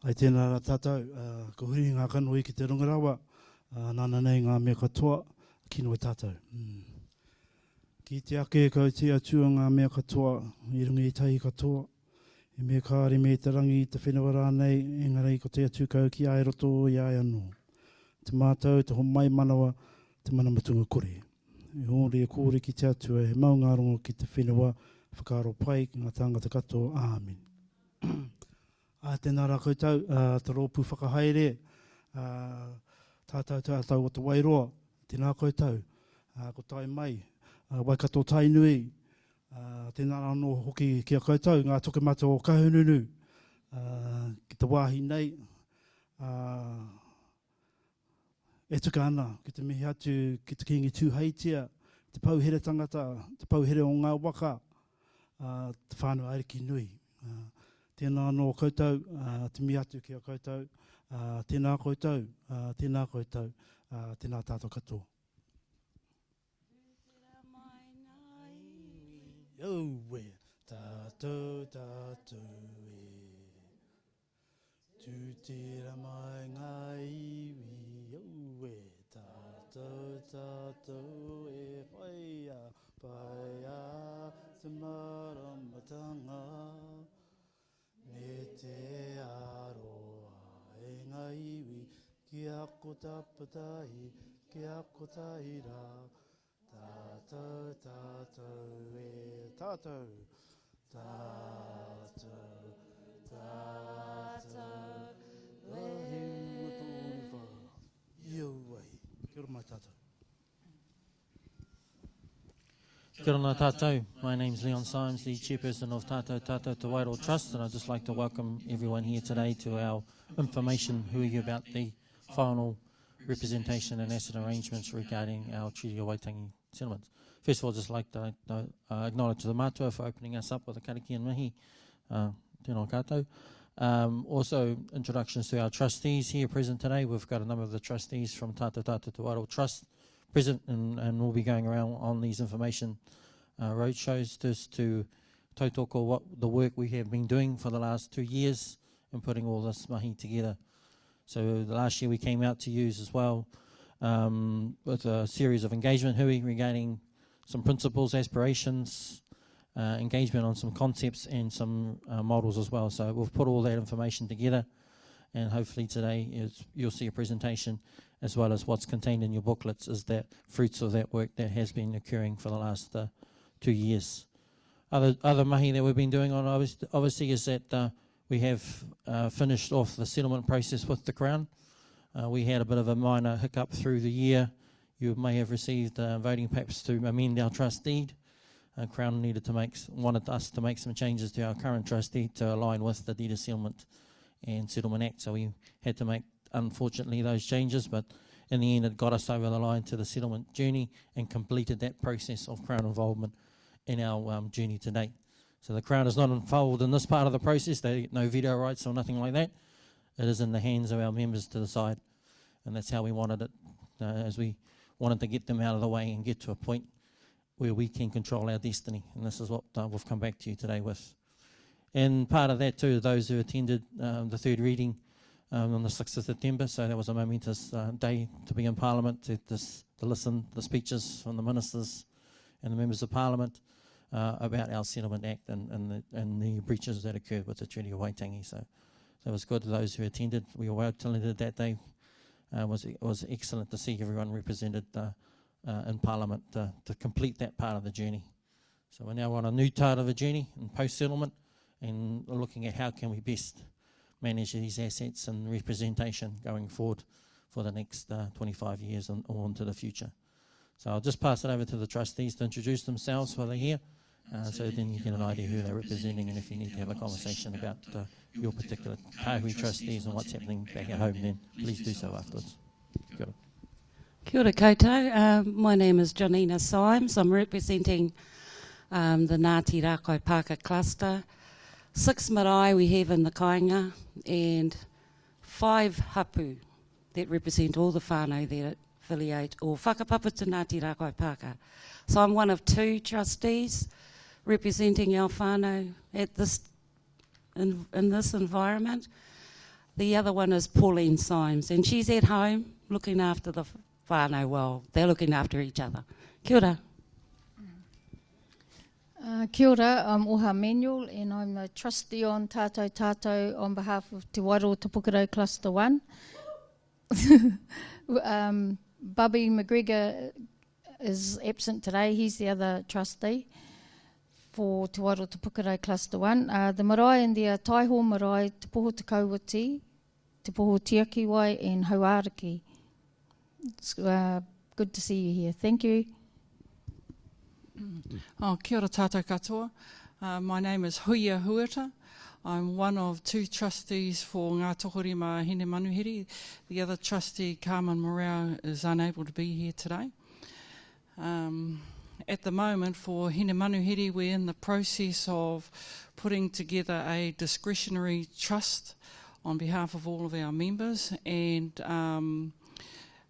Ai tēnā rā tātou, ko huri ngā kanohi ki te rungarawa, nāna nei ngā mea katoa, kino e tātou. Ki te ake kau te atua ngā mea katoa, I rungi I tahi katoa, I mea kāre me te rangi I te whenua rānei, engarei ko te atu kau ki ai roto I ai anō. Te mātou, te homai manawa, te manamatunga kore. E hōre e kōre ki te atua, he mau ngā rongo ki te whenua, whakaro pai ki ngā tāngata katoa, āmen. Tēnā rā koutou, te rōpū whakahaere, tātou o te Wairoa, tēnā koutou, ko tai mai, Waikato Tainui, tēnā rā no hoki ki a koutou, ngā toke mata o kahununu, ki te wāhi nei, e tuka ana, ki te mihi atu, ki te kingi tūheitia, te pauhere tangata, te pauhere o ngā waka, te whānau ariki nui. Tēnā no koutou, te mi atu ki a koutou, tēnā koutou, tēnā koutou, tēnā tātou katoa. Iauwe, tātou, tātou e, tūtira mai ngā iwi, iauwe, tātou, tātou e, whaia, paia, te maramatanga. Me te aroa e ngā iwi, ki ako tapatai, ki ako taira. Tātou, tātou e tātou, tātou, tātou. Rahi ua tōriwha, iauai. Kia ora mai tātou. Kia ora tātou. My name is Leon Symes, the chairperson of TATAU Te Wairoa Trust, and I'd just like to welcome everyone here today to our information hui about the final representation and asset arrangements regarding our Treaty of Waitangi settlements. First of all, I'd just like to acknowledge the mātua for opening us up with a kariki and mihi. Tēnā koutou. Also, introductions to our trustees here present today. We've got a number of the trustees from TATAU Te Wairoa Trust present, and we'll be going around on these information roadshows just to tautoko what the work we have been doing for the last 2 years and putting all this mahi together. So the last year we came out to use as well with a series of engagement hui regarding some principles, aspirations, engagement on some concepts and some models as well. So we've put all that information together, and hopefully today you'll see a presentation as well as what's contained in your booklets is that fruits of that work that has been occurring for the last 2 years. Other mahi that we've been doing on obviously is that we have finished off the settlement process with the Crown. We had a bit of a minor hiccup through the year. You may have received voting papers to amend our trust deed. Crown wanted us to make some changes to our current trust deed to align with the Deed of Settlement and Settlement Act. So we had to make, unfortunately, those changes, but in the end it got us over the line to the settlement journey and completed that process of Crown involvement in our journey to date. So the Crown is not involved in this part of the process. They get no veto rights or nothing like that. It is in the hands of our members to decide, and that's how we wanted it, as we wanted to get them out of the way and get to a point where we can control our destiny, and this is what we've come back to you today with. And part of that too, those who attended the third reading on the 6th of September, so that was a momentous day to be in Parliament, to listen to the speeches from the ministers and the members of Parliament about our Settlement Act and the breaches that occurred with the Treaty of Waitangi. So it was good to those who attended. We were well attended that day. It was excellent to see everyone represented in Parliament to complete that part of the journey. So we're now on a new part of the journey in post-settlement and looking at how can we best manage these assets and representation going forward for the next 25 years and on to the future. So I'll just pass it over to the trustees to introduce themselves while they're here, so then you get an idea who they're representing, and if you need to have a conversation about your particular KAHUI trustees and what's happening back at home, then please do so afterwards. Kia ora. Kia ora koutou. My name is Janina Symes. I'm representing the Ngāti Rākai Pāka cluster. 6 marae we have in the Kāinga and 5 hapu that represent all the whānau that affiliate or whakapapa to Ngāti Rākai Pāka. So I'm one of 2 trustees representing our whānau at this in this environment. The other one is Pauline Symes, and she's at home looking after the whānau. Well, they're looking after each other. Kia ora. Kia ora, I'm Oha Manuel, and I'm a trustee on TATAU on behalf of Te Wairoa Te Pukerau Cluster 1. Bubby McGregor is absent today. He's the other trustee for Te Wairoa Te Pukerau Cluster 1. The marae and the taiho marae, Te Poho Te Kauwati, Te Poho Tiakiwai and Hauariki. It's good to see you here. Thank you. Kia ora tātou katoa. My name is Huia Huata. I'm one of 2 trustees for Ngā Tohorima Hine Manuhiri. The other trustee, Carmen Morau, is unable to be here today. At the moment for Hine Manuhiri, we're in the process of putting together a discretionary trust on behalf of all of our members, and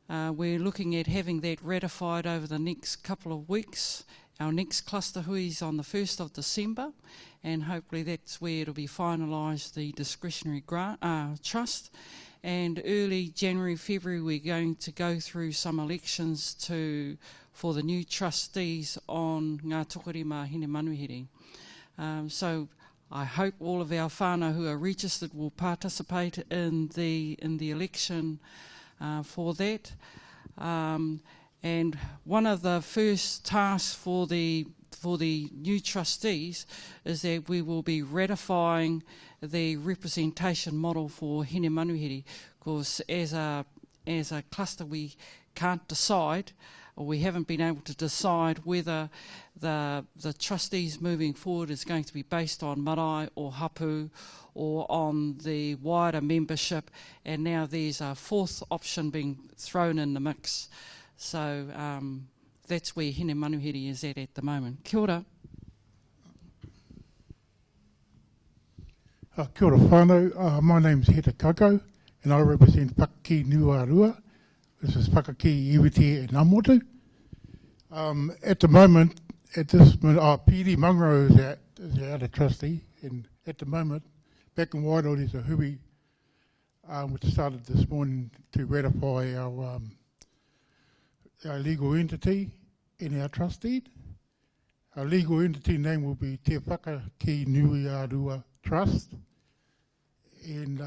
we're looking at having that ratified over the next couple of weeks. Our next cluster hui is on the 1st of December, and hopefully that's where it'll be finalised, the discretionary trust. And early January, February, we're going to go through some elections for the new trustees on Ngā Tohorima Hine Manuhiri. So I hope all of our whānau who are registered will participate in the election for that. And one of the first tasks for the new trustees is that we will be ratifying the representation model for Hine Manuhiri, because as a cluster we can't decide, or we haven't been able to decide whether the trustees moving forward is going to be based on marae or hapu or on the wider membership, and now there's a 4th option being thrown in the mix. So that's where Hine Manuhiri is at the moment. Kia ora. Kia ora whānau. My name's Heta Kakau, and I represent Pakaki Nuarua. This is Pakaki, Iwiti and Namotu. At the moment, Piri Mangro is our other trustee, and at the moment, back in Wairoa there's a hui which started this morning to ratify our legal entity in our trustee. Our legal entity name will be Te Pakaki Nuarua Trust. And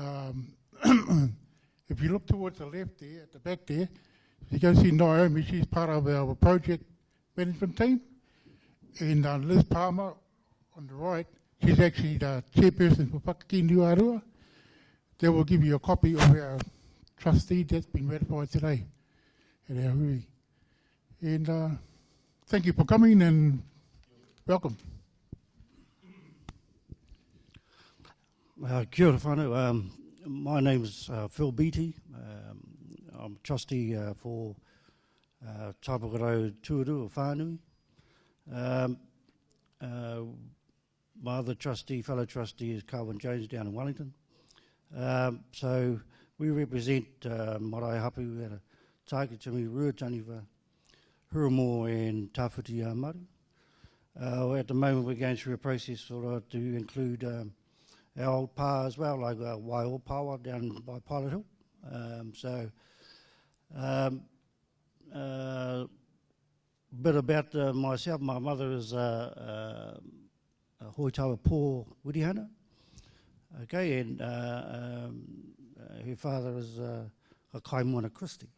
if you look towards the left there, at the back there, you can see Naomi, she's part of our project management team. And Liz Palmer on the right, she's actually the chairperson for Pakaki Nuarua. They will give you a copy of our trustee that's been ratified today at our hui. And thank you for coming and welcome. Kia ora whānau. My name's Phil Beattie. I'm trustee for Tāpakarau Tuaru of Whānui. My other trustee, fellow trustee, is Carwin Jones down in Wellington. So we represent Marae Hapu at a Tākitimi, Ruataniwa, Huramo and Tawhiti Maru. At the moment we're going through a process to include our old pa as well, like Wairoa Pawa down by Pilot Hill. Bit about myself. My mother is a Hoitawa Pō Wirihana, okay, and her father is a Kaimwana Christie.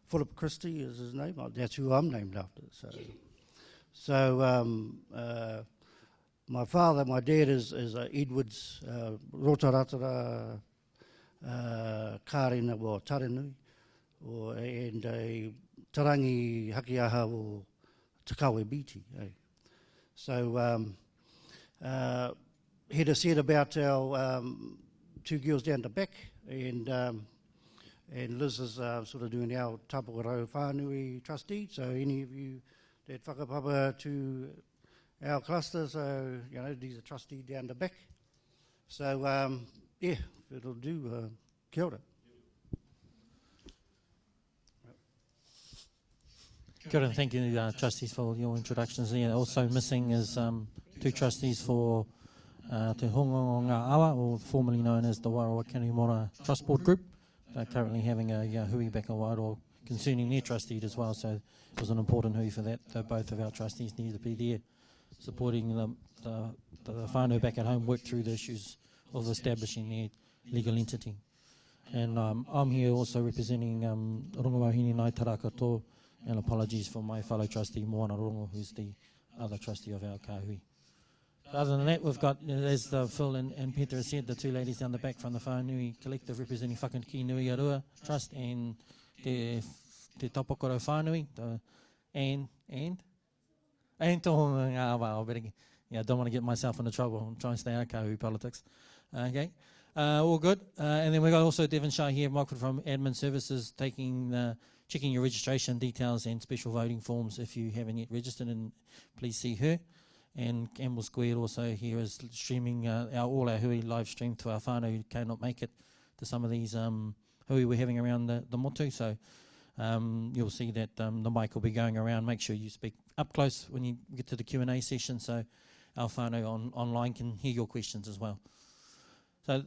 Philip Christie is his name. That's who I'm named after. So my father, my dad is Edwards Rotaratara Kārena, well, Tarenui, and a Tarangi Hakiaha or Takawe Biti. So Heda said about our 2 girls down the back, and Liz is sort of doing our Tāpakarau Whānui trustee, so any of you that whakapapa to our cluster, so, you know, he's a trustee down the back. So, yeah, it'll do. Kia ora. Kia ora, thank you, trustees, for your introductions there. Also missing is 2 trustees for Te honga o ngā awa, or formerly known as the Wairoa Kanimora Trust Board Group. They're currently having a hui back in Wairoa concerning their trustee as well, so it was an important hui for that. So both of our trustees need to be there supporting the whānau back at home work through the issues of establishing their legal entity. And I'm here also representing Rongawahine Nai Tarakato, and apologies for my fellow trustee Moana Rongo, who's the other trustee of our KAHUI. Other than that, we've got, as Phil and Peter said, the two ladies down the back from the Whanui Collective representing Whakanui Nui Arua Trust and Te Tapokoro Whanui, and Tohonga Ngā Awa. I don't want to get myself into trouble. I'm trying to stay out of KAHUI politics. Okay, all good. And then we've got also Devon Shah here, Michael from Admin Services, checking your registration details and special voting forms if you haven't yet registered, and please see her. And Campbell Square also here is streaming all our hui live stream to our whānau who cannot make it to some of these hui we're having around the motu. So you'll see that the mic will be going around. Make sure you speak up close when you get to the Q&A session so our whānau online can hear your questions as well. So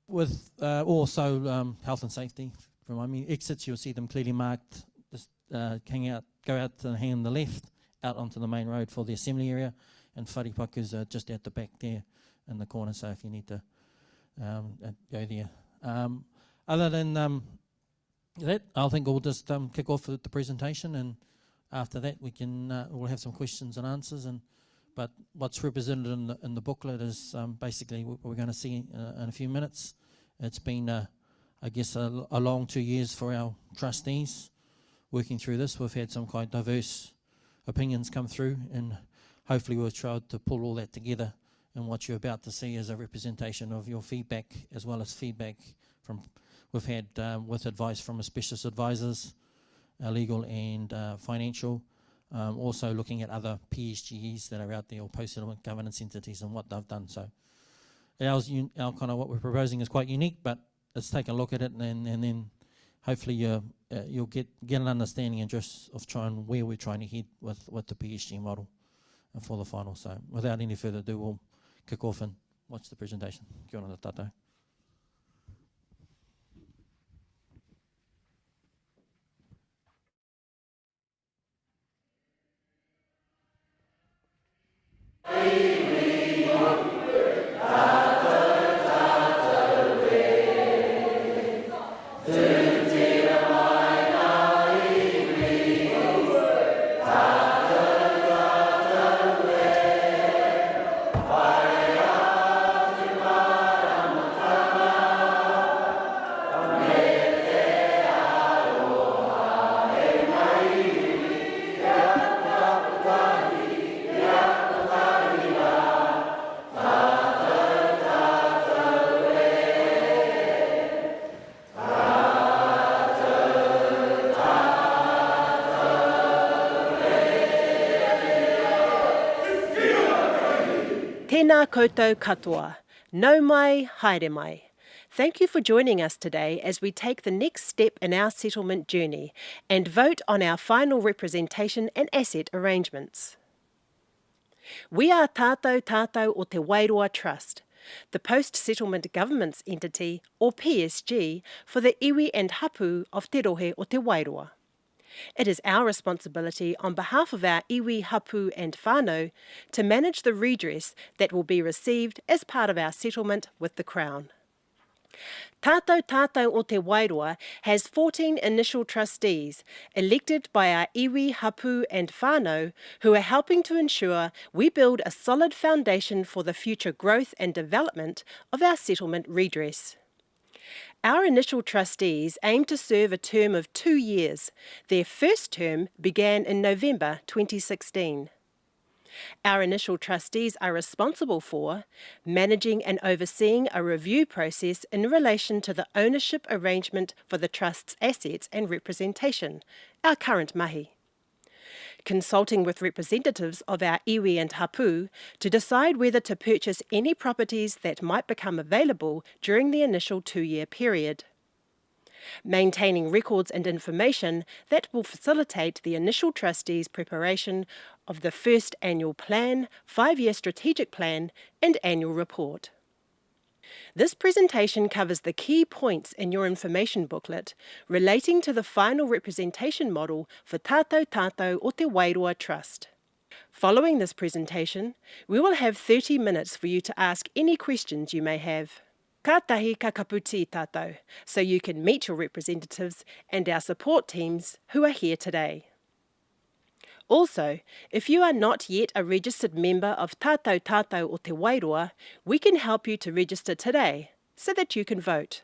with also health and safety, remind me, exits, you'll see them clearly marked. Just go out to the hand on the left, out onto the main road for the assembly area, and wharipakus are just out the back there in the corner, so if you need to go there. Other than that, I think we'll just kick off with the presentation, and after that we can we'll have some questions and answers. But what's represented in the booklet is basically what we're going to see in a few minutes. It's been, I guess, a long 2 years for our trustees working through this. We've had some quite diverse opinions come through, and hopefully we've tried to pull all that together, and what you're about to see is a representation of your feedback as well as feedback from we've had with advice from specialist advisors, legal and financial, also looking at other PSGEs that are out there, or post-settlement governance entities, and what they've done. So our kind of what we're proposing is quite unique, but let's take a look at it, and then hopefully you'll get an understanding and just of where we're trying to head with the PSG model for the final. So without any further ado, we'll kick off and watch the presentation. Kia ora tātou. Tēnā koutou katoa. Nau mai, haere mai. Thank you for joining us today as we take the next step in our settlement journey and vote on our final representation and asset arrangements. We are TATAU o Te Wairoa Trust, the post-settlement governance entity, or PSG, for the iwi and hapu of Te Rohe o Te Wairoa. It is our responsibility on behalf of our iwi, hapu and whānau to manage the redress that will be received as part of our settlement with the Crown. TATAU o Te Wairoa has 14 initial trustees elected by our iwi, hapu and whānau who are helping to ensure we build a solid foundation for the future growth and development of our settlement redress. Our initial trustees aim to serve a term of 2 years. Their first term began in November 2016. Our initial trustees are responsible for managing and overseeing a review process in relation to the ownership arrangement for the Trust's assets and representation, our current mahi. Consulting with representatives of our iwi and hapu to decide whether to purchase any properties that might become available during the initial 2-year period. Maintaining records and information that will facilitate the initial trustees' preparation of the first annual plan, 5-year strategic plan, and annual report. This presentation covers the key points in your information booklet relating to the final representation model for TATAU o Te Wairoa Trust. Following this presentation, we will have 30 minutes for you to ask any questions you may have. Ka tahi ka kaputi tātou, so you can meet your representatives and our support teams who are here today. Also, if you are not yet a registered member of TATAU o Te Wairoa, we can help you to register today so that you can vote.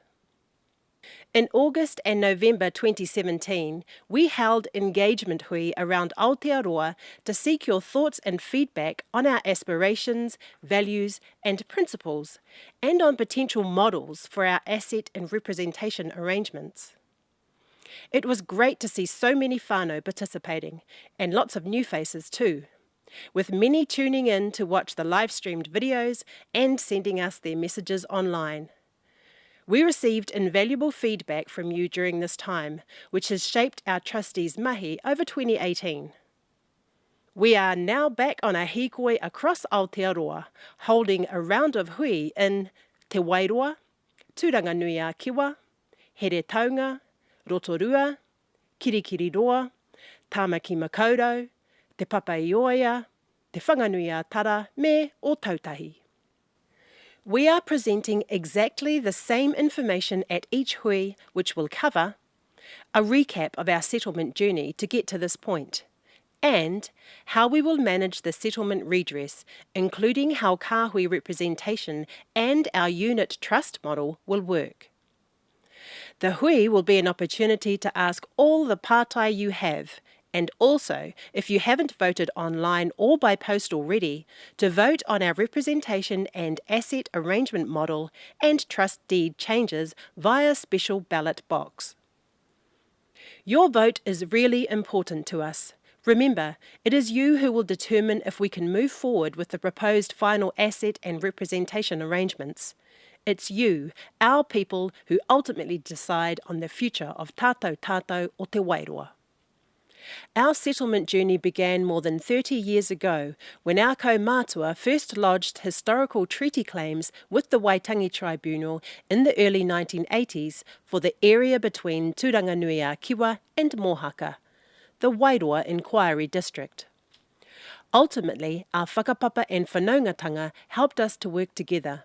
In August and November 2017, we held engagement hui around Aotearoa to seek your thoughts and feedback on our aspirations, values and principles, and on potential models for our asset and representation arrangements. It was great to see so many whānau participating, and lots of new faces too, with many tuning in to watch the live-streamed videos and sending us their messages online. We received invaluable feedback from you during this time, which has shaped our trustees' mahi over 2018. We are now back on a hikoi across Aotearoa, holding a round of hui in Te Wairoa, Turanganui-a-Kiwa, Here Taunga, Rotorua, Kirikiriroa, Tāmaki Makaurau, Te Papaioia, Te Whanganui-a-Tara me o Tautahi. We are presenting exactly the same information at each hui, which will cover a recap of our settlement journey to get to this point, and how we will manage the settlement redress, including how KAHUI representation and our unit trust model will work. The hui will be an opportunity to ask all the pātai you have, and also, if you haven't voted online or by post already, to vote on our representation and asset arrangement model and trust deed changes via special ballot box. Your vote is really important to us. Remember, it is you who will determine if we can move forward with the proposed final asset and representation arrangements. It's you, our people, who ultimately decide on the future of TATAU o Te Wairoa. Our settlement journey began more than 30 years ago when our kaumātua first lodged historical treaty claims with the Waitangi Tribunal in the early 1980s for the area between Turanganui-a-Kiwa and Mohaka, the Wairoa Inquiry District. Ultimately, our whakapapa and whanaungatanga helped us to work together.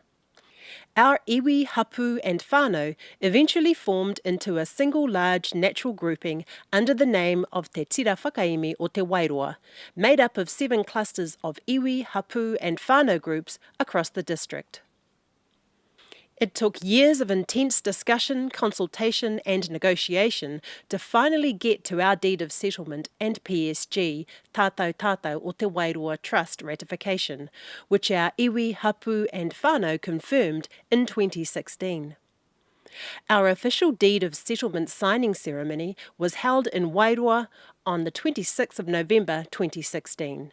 Our iwi, hapu and whānau eventually formed into a single large natural grouping under the name of Te Tira Whakaimi o Te Wairoa, made up of 7 clusters of iwi, hapu and whānau groups across the district. It took years of intense discussion, consultation and negotiation to finally get to our deed of settlement and PSG, TATAU o Te Wairoa Trust ratification, which our iwi, hapu and whānau confirmed in 2016. Our official deed of settlement signing ceremony was held in Wairoa on the 26th of November 2016.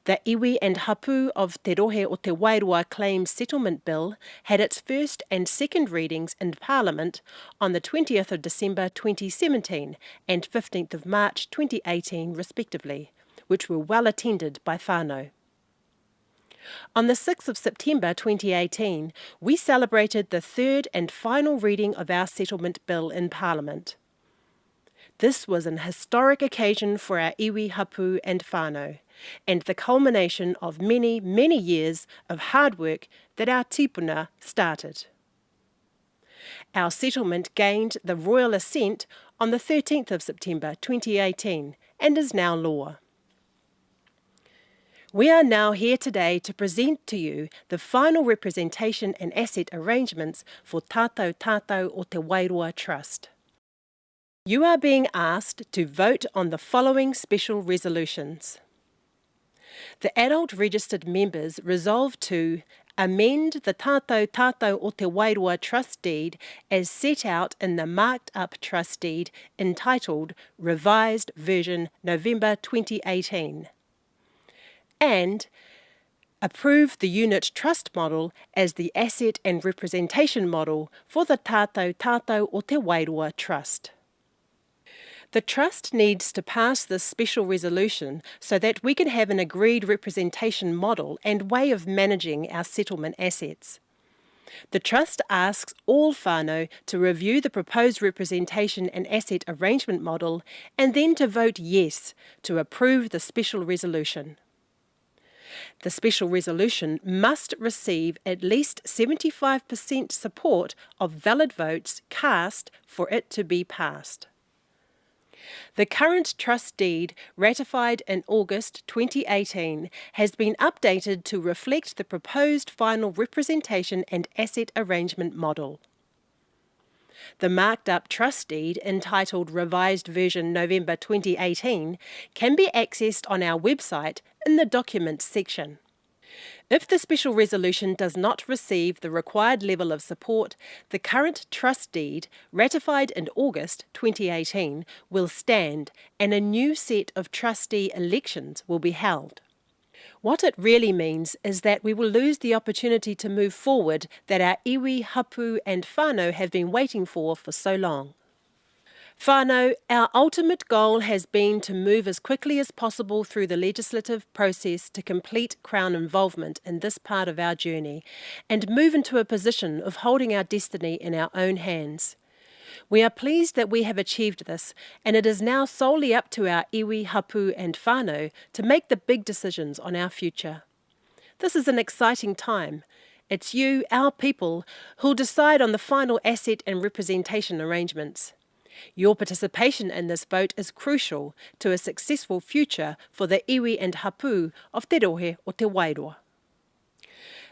The iwi and hapu of Te Rohe o Te Wairoa Claims Settlement Bill had its first and second readings in Parliament on the 20th of December 2017 and 15th of March 2018 respectively, which were well attended by whānau. On the 6th of September 2018, we celebrated the third and final reading of our settlement bill in Parliament. This was an historic occasion for our iwi, hapu and whānau, and the culmination of many, many years of hard work that our tipuna started. Our settlement gained the royal assent on the 13th of September 2018 and is now law. We are now here today to present to you the final representation and asset arrangements for TATAU o Te Wairoa Trust. You are being asked to vote on the following special resolutions. The adult registered members resolve to amend the TATAU o Te Wairoa Trust Deed as set out in the marked up Trust Deed entitled Revised Version November 2018, and approve the unit trust model as the asset and representation model for the TATAU o Te Wairoa Trust. The Trust needs to pass this special resolution so that we can have an agreed representation model and way of managing our settlement assets. The Trust asks all whānau to review the proposed representation and asset arrangement model and then to vote yes to approve the special resolution. The special resolution must receive at least 75% support of valid votes cast for it to be passed. The current trust deed, ratified in August 2018, has been updated to reflect the proposed final representation and asset arrangement model. The marked up trust deed, entitled Revised Version November 2018, can be accessed on our website in the Documents section. If the special resolution does not receive the required level of support, the current trust deed, ratified in August 2018, will stand and a new set of trustee elections will be held. What it really means is that we will lose the opportunity to move forward that our iwi, hapu and whānau have been waiting for so long. Whānau, our ultimate goal has been to move as quickly as possible through the legislative process to complete Crown involvement in this part of our journey and move into a position of holding our destiny in our own hands. We are pleased that we have achieved this, and it is now solely up to our iwi, hapu and whānau to make the big decisions on our future. This is an exciting time. It's you, our people, who'll decide on the final asset and representation arrangements. Your participation in this vote is crucial to a successful future for the iwi and hapu of Te Rohe o Te Wairoa.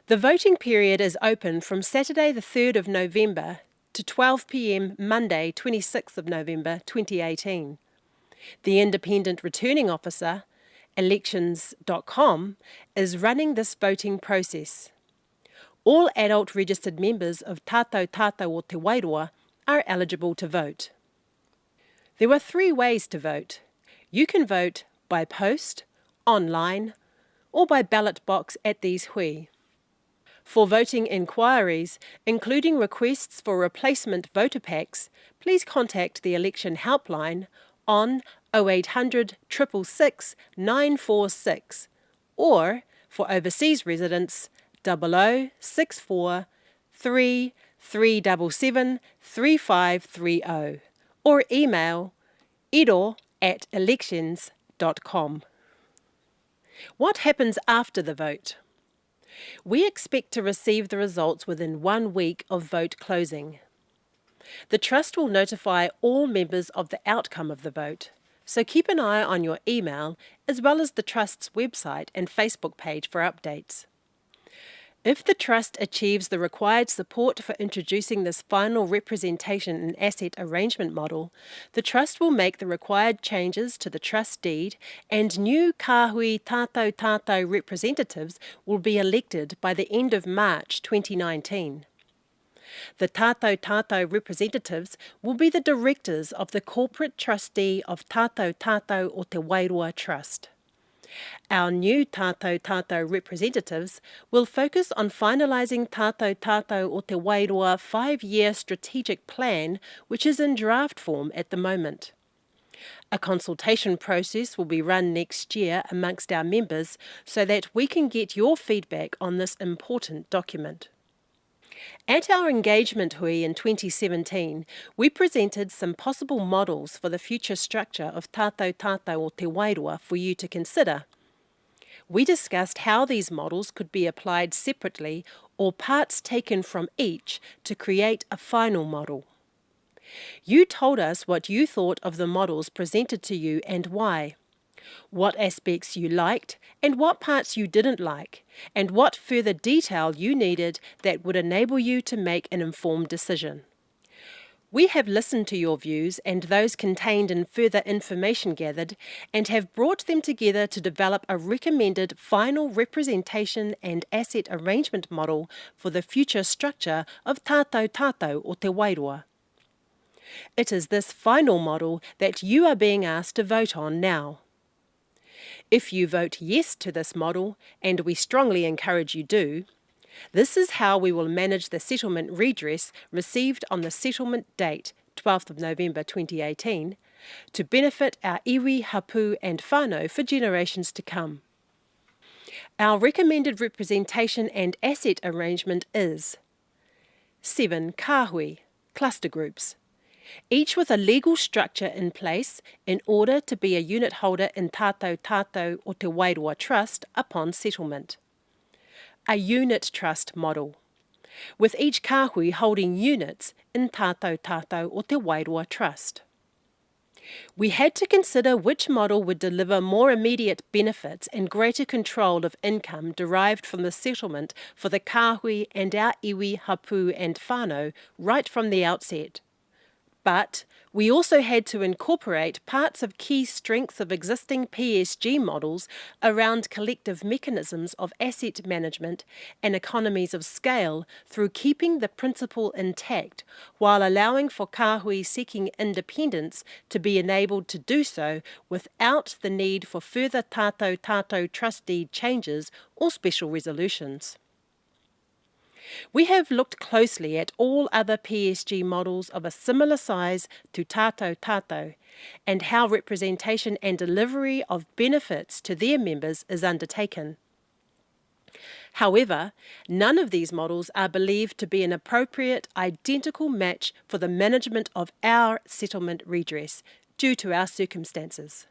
The voting period is open from Saturday the 3rd of November to 12 p.m. Monday 26th of November 2018. The Independent Returning Officer, elections.com, is running this voting process. All adult registered members of TATAU o Te Wairoa are eligible to vote. There are 3 ways to vote. You can vote by post, online, or by ballot box at these hui. For voting inquiries, including requests for replacement voter packs, please contact the election helpline on 0800 666 946, or for overseas residents 0064 3377 3530. Or email iro@elections.com. What happens after the vote? We expect to receive the results within 1 week of vote closing. The Trust will notify all members of the outcome of the vote, so keep an eye on your email as well as the Trust's website and Facebook page for updates. If the Trust achieves the required support for introducing this final representation and asset arrangement model, the Trust will make the required changes to the trust deed and new KAHUI TATAU representatives will be elected by the end of March 2019. The TATAU representatives will be the directors of the corporate trustee of TATAU o Te Wairoa Trust. Our new TATAU representatives will focus on finalising TATAU o Te Wairoa 5-year strategic plan, which is in draft form at the moment. A consultation process will be run next year amongst our members so that we can get your feedback on this important document. At our engagement hui in 2017, we presented some possible models for the future structure of TATAU o Te Wairoa for you to consider. We discussed how these models could be applied separately or parts taken from each to create a final model. You told us what you thought of the models presented to you and why, what aspects you liked and what parts you didn't like, and what further detail you needed that would enable you to make an informed decision. We have listened to your views and those contained in further information gathered and have brought them together to develop a recommended final representation and asset arrangement model for the future structure of TATAU o Te Wairoa. It is this final model that you are being asked to vote on now. If you vote yes to this model, and we strongly encourage you do, this is how we will manage the settlement redress received on the settlement date, 12th of November 2018, to benefit our iwi, hapu and whānau for generations to come. Our recommended representation and asset arrangement is 7 KAHUI, cluster groups, each with a legal structure in place in order to be a unit holder in TATAU o Te Wairoa Trust upon settlement. A unit trust model, with each kāhui holding units in TATAU o Te Wairoa Trust. We had to consider which model would deliver more immediate benefits and greater control of income derived from the settlement for the kāhui and our iwi, hapu and whānau right from the outset. But we also had to incorporate parts of key strengths of existing PSG models around collective mechanisms of asset management and economies of scale through keeping the principle intact while allowing for kāhui seeking independence to be enabled to do so without the need for further TATAU trust deed changes or special resolutions. We have looked closely at all other PSG models of a similar size to TATAU and how representation and delivery of benefits to their members is undertaken. However, none of these models are believed to be an appropriate, identical match for the management of our settlement redress due to our circumstances.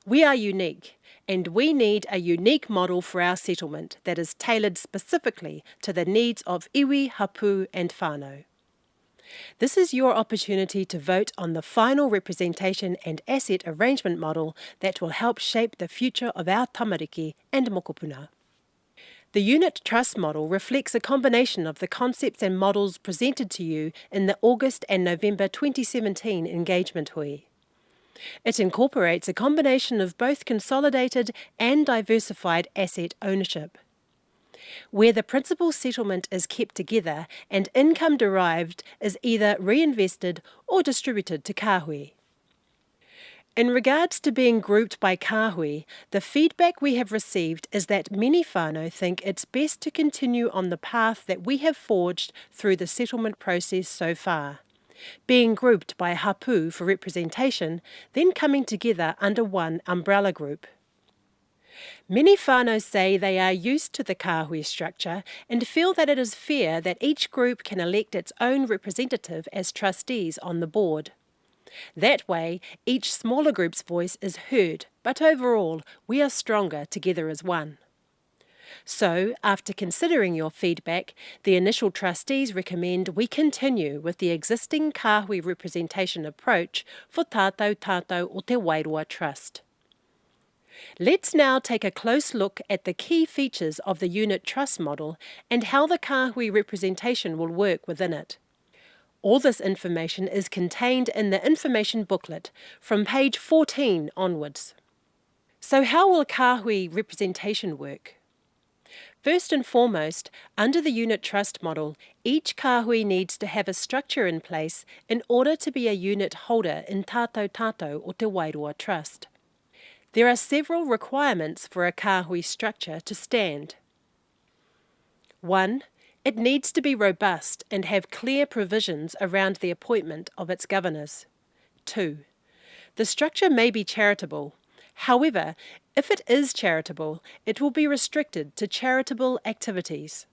We are unique, and we need a unique model for our settlement that is tailored specifically to the needs of iwi, hapu and whānau. This is your opportunity to vote on the final representation and asset arrangement model that will help shape the future of our tamariki and mokopuna. The unit trust model reflects a combination of the concepts and models presented to you in the August and November 2017 engagement hui. It incorporates a combination of both consolidated and diversified asset ownership, where the principal settlement is kept together and income derived is either reinvested or distributed to kāhui. In regards to being grouped by kāhui, the feedback we have received is that many whānau think it's best to continue on the path that we have forged through the settlement process so far, being grouped by hapu for representation, then coming together under one umbrella group. Many whānau say they are used to the kāhui structure and feel that it is fair that each group can elect its own representative as trustees on the board. That way, each smaller group's voice is heard, but overall, we are stronger together as one. So, after considering your feedback, the initial trustees recommend we continue with the existing kāhui representation approach for TATAU o Te Wairoa Trust. Let's now take a close look at the key features of the unit trust model and how the kāhui representation will work within it. All this information is contained in the information booklet from page 14 onwards. So how will kāhui representation work? First and foremost, under the unit trust model, each kāhui needs to have a structure in place in order to be a unit holder in TATAU o Te Wairoa Trust. There are several requirements for a kāhui structure to stand. 1. It needs to be robust and have clear provisions around the appointment of its governors. 2. The structure may be charitable. However, if it is charitable, it will be restricted to charitable activities.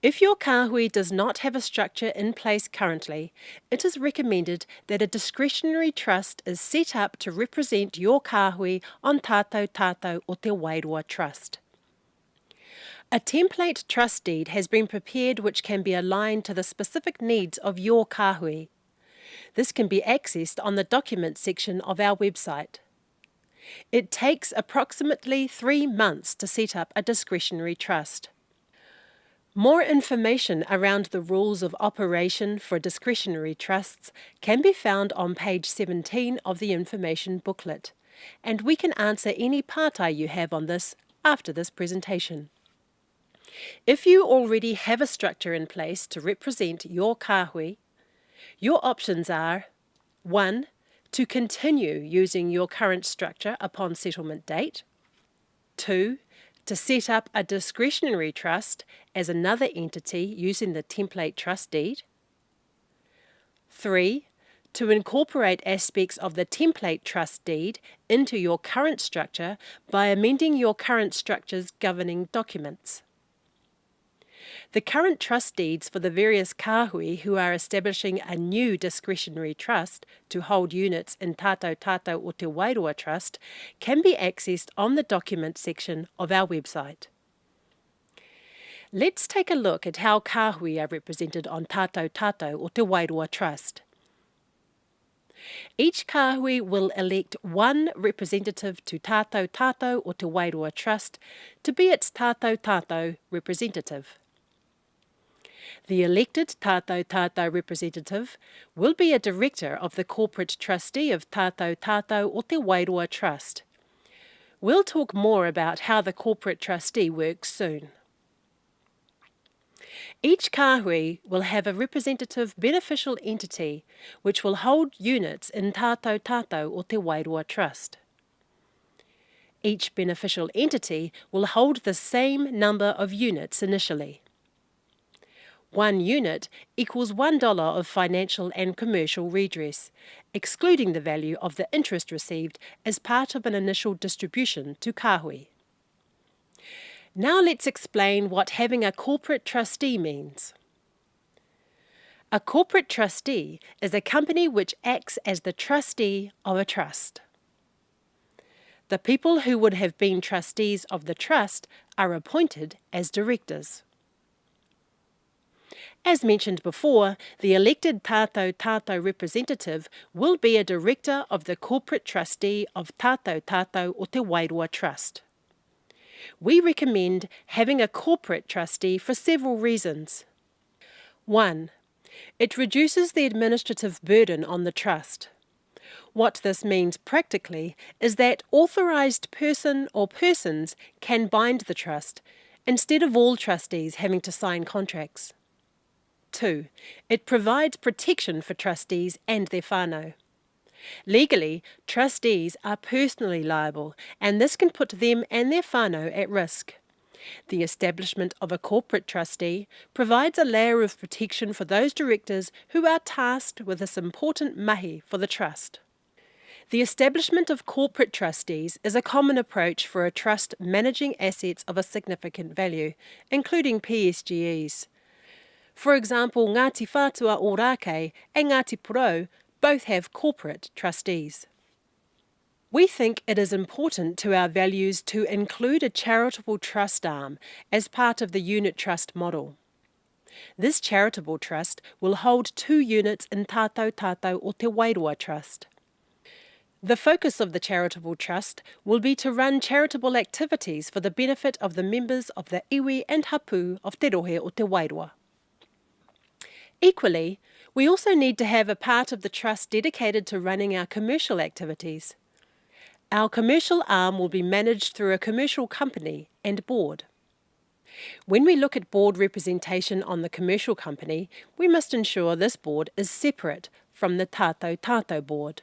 If your kāhui does not have a structure in place currently, it is recommended that a discretionary trust is set up to represent your kāhui on TATAU o Te Wairoa Trust. A template trust deed has been prepared which can be aligned to the specific needs of your kāhui. This can be accessed on the Documents section of our website. It takes approximately 3 months to set up a discretionary trust. More information around the rules of operation for discretionary trusts can be found on page 17 of the information booklet, and we can answer any pātai you have on this after this presentation. If you already have a structure in place to represent your kāhui, your options are 1. To continue using your current structure upon settlement date. 2. To set up a discretionary trust as another entity using the template trust deed. 3. to incorporate aspects of the template trust deed into your current structure by amending your current structure's governing documents. The current trust deeds for the various kahui who are establishing a new discretionary trust to hold units in TATAU o Te Wairoa Trust can be accessed on the document section of our website. Let's take a look at how kahui are represented on TATAU o Te Wairoa Trust. Each kahui will elect one representative to TATAU o Te Wairoa Trust to be its TATAU representative. The elected TATAU representative will be a director of the corporate trustee of TATAU o Te Wairoa Trust. We'll talk more about how the corporate trustee works soon. Each kahui will have a representative beneficial entity which will hold units in TATAU o Te Wairoa Trust. Each beneficial entity will hold the same number of units initially. 1 unit equals $1 of financial and commercial redress, excluding the value of the interest received as part of an initial distribution to kahui. Now let's explain what having a corporate trustee means. A corporate trustee is a company which acts as the trustee of a trust. The people who would have been trustees of the trust are appointed as directors. As mentioned before, the elected TATAU representative will be a director of the corporate trustee of TATAU o Te Wairoa Trust. We recommend having a corporate trustee for several reasons. 1. It reduces the administrative burden on the trust. What this means practically is that authorised person or persons can bind the trust, instead of all trustees having to sign contracts. 2. It provides protection for trustees and their whānau. Legally, trustees are personally liable, and this can put them and their whānau at risk. The establishment of a corporate trustee provides a layer of protection for those directors who are tasked with this important mahi for the trust. The establishment of corporate trustees is a common approach for a trust managing assets of a significant value, including PSGEs. For example, Ngāti Whātua Ōrākei and Ngāti Porou both have corporate trustees. We think it is important to our values to include a charitable trust arm as part of the unit trust model. This charitable trust will hold 2 units in TATAU o Te Wairoa Trust. The focus of the charitable trust will be to run charitable activities for the benefit of the members of the iwi and hapu of Te Rohe o Te Wairoa. Equally, we also need to have a part of the trust dedicated to running our commercial activities. Our commercial arm will be managed through a commercial company and board. When we look at board representation on the commercial company, we must ensure this board is separate from the TATAU board.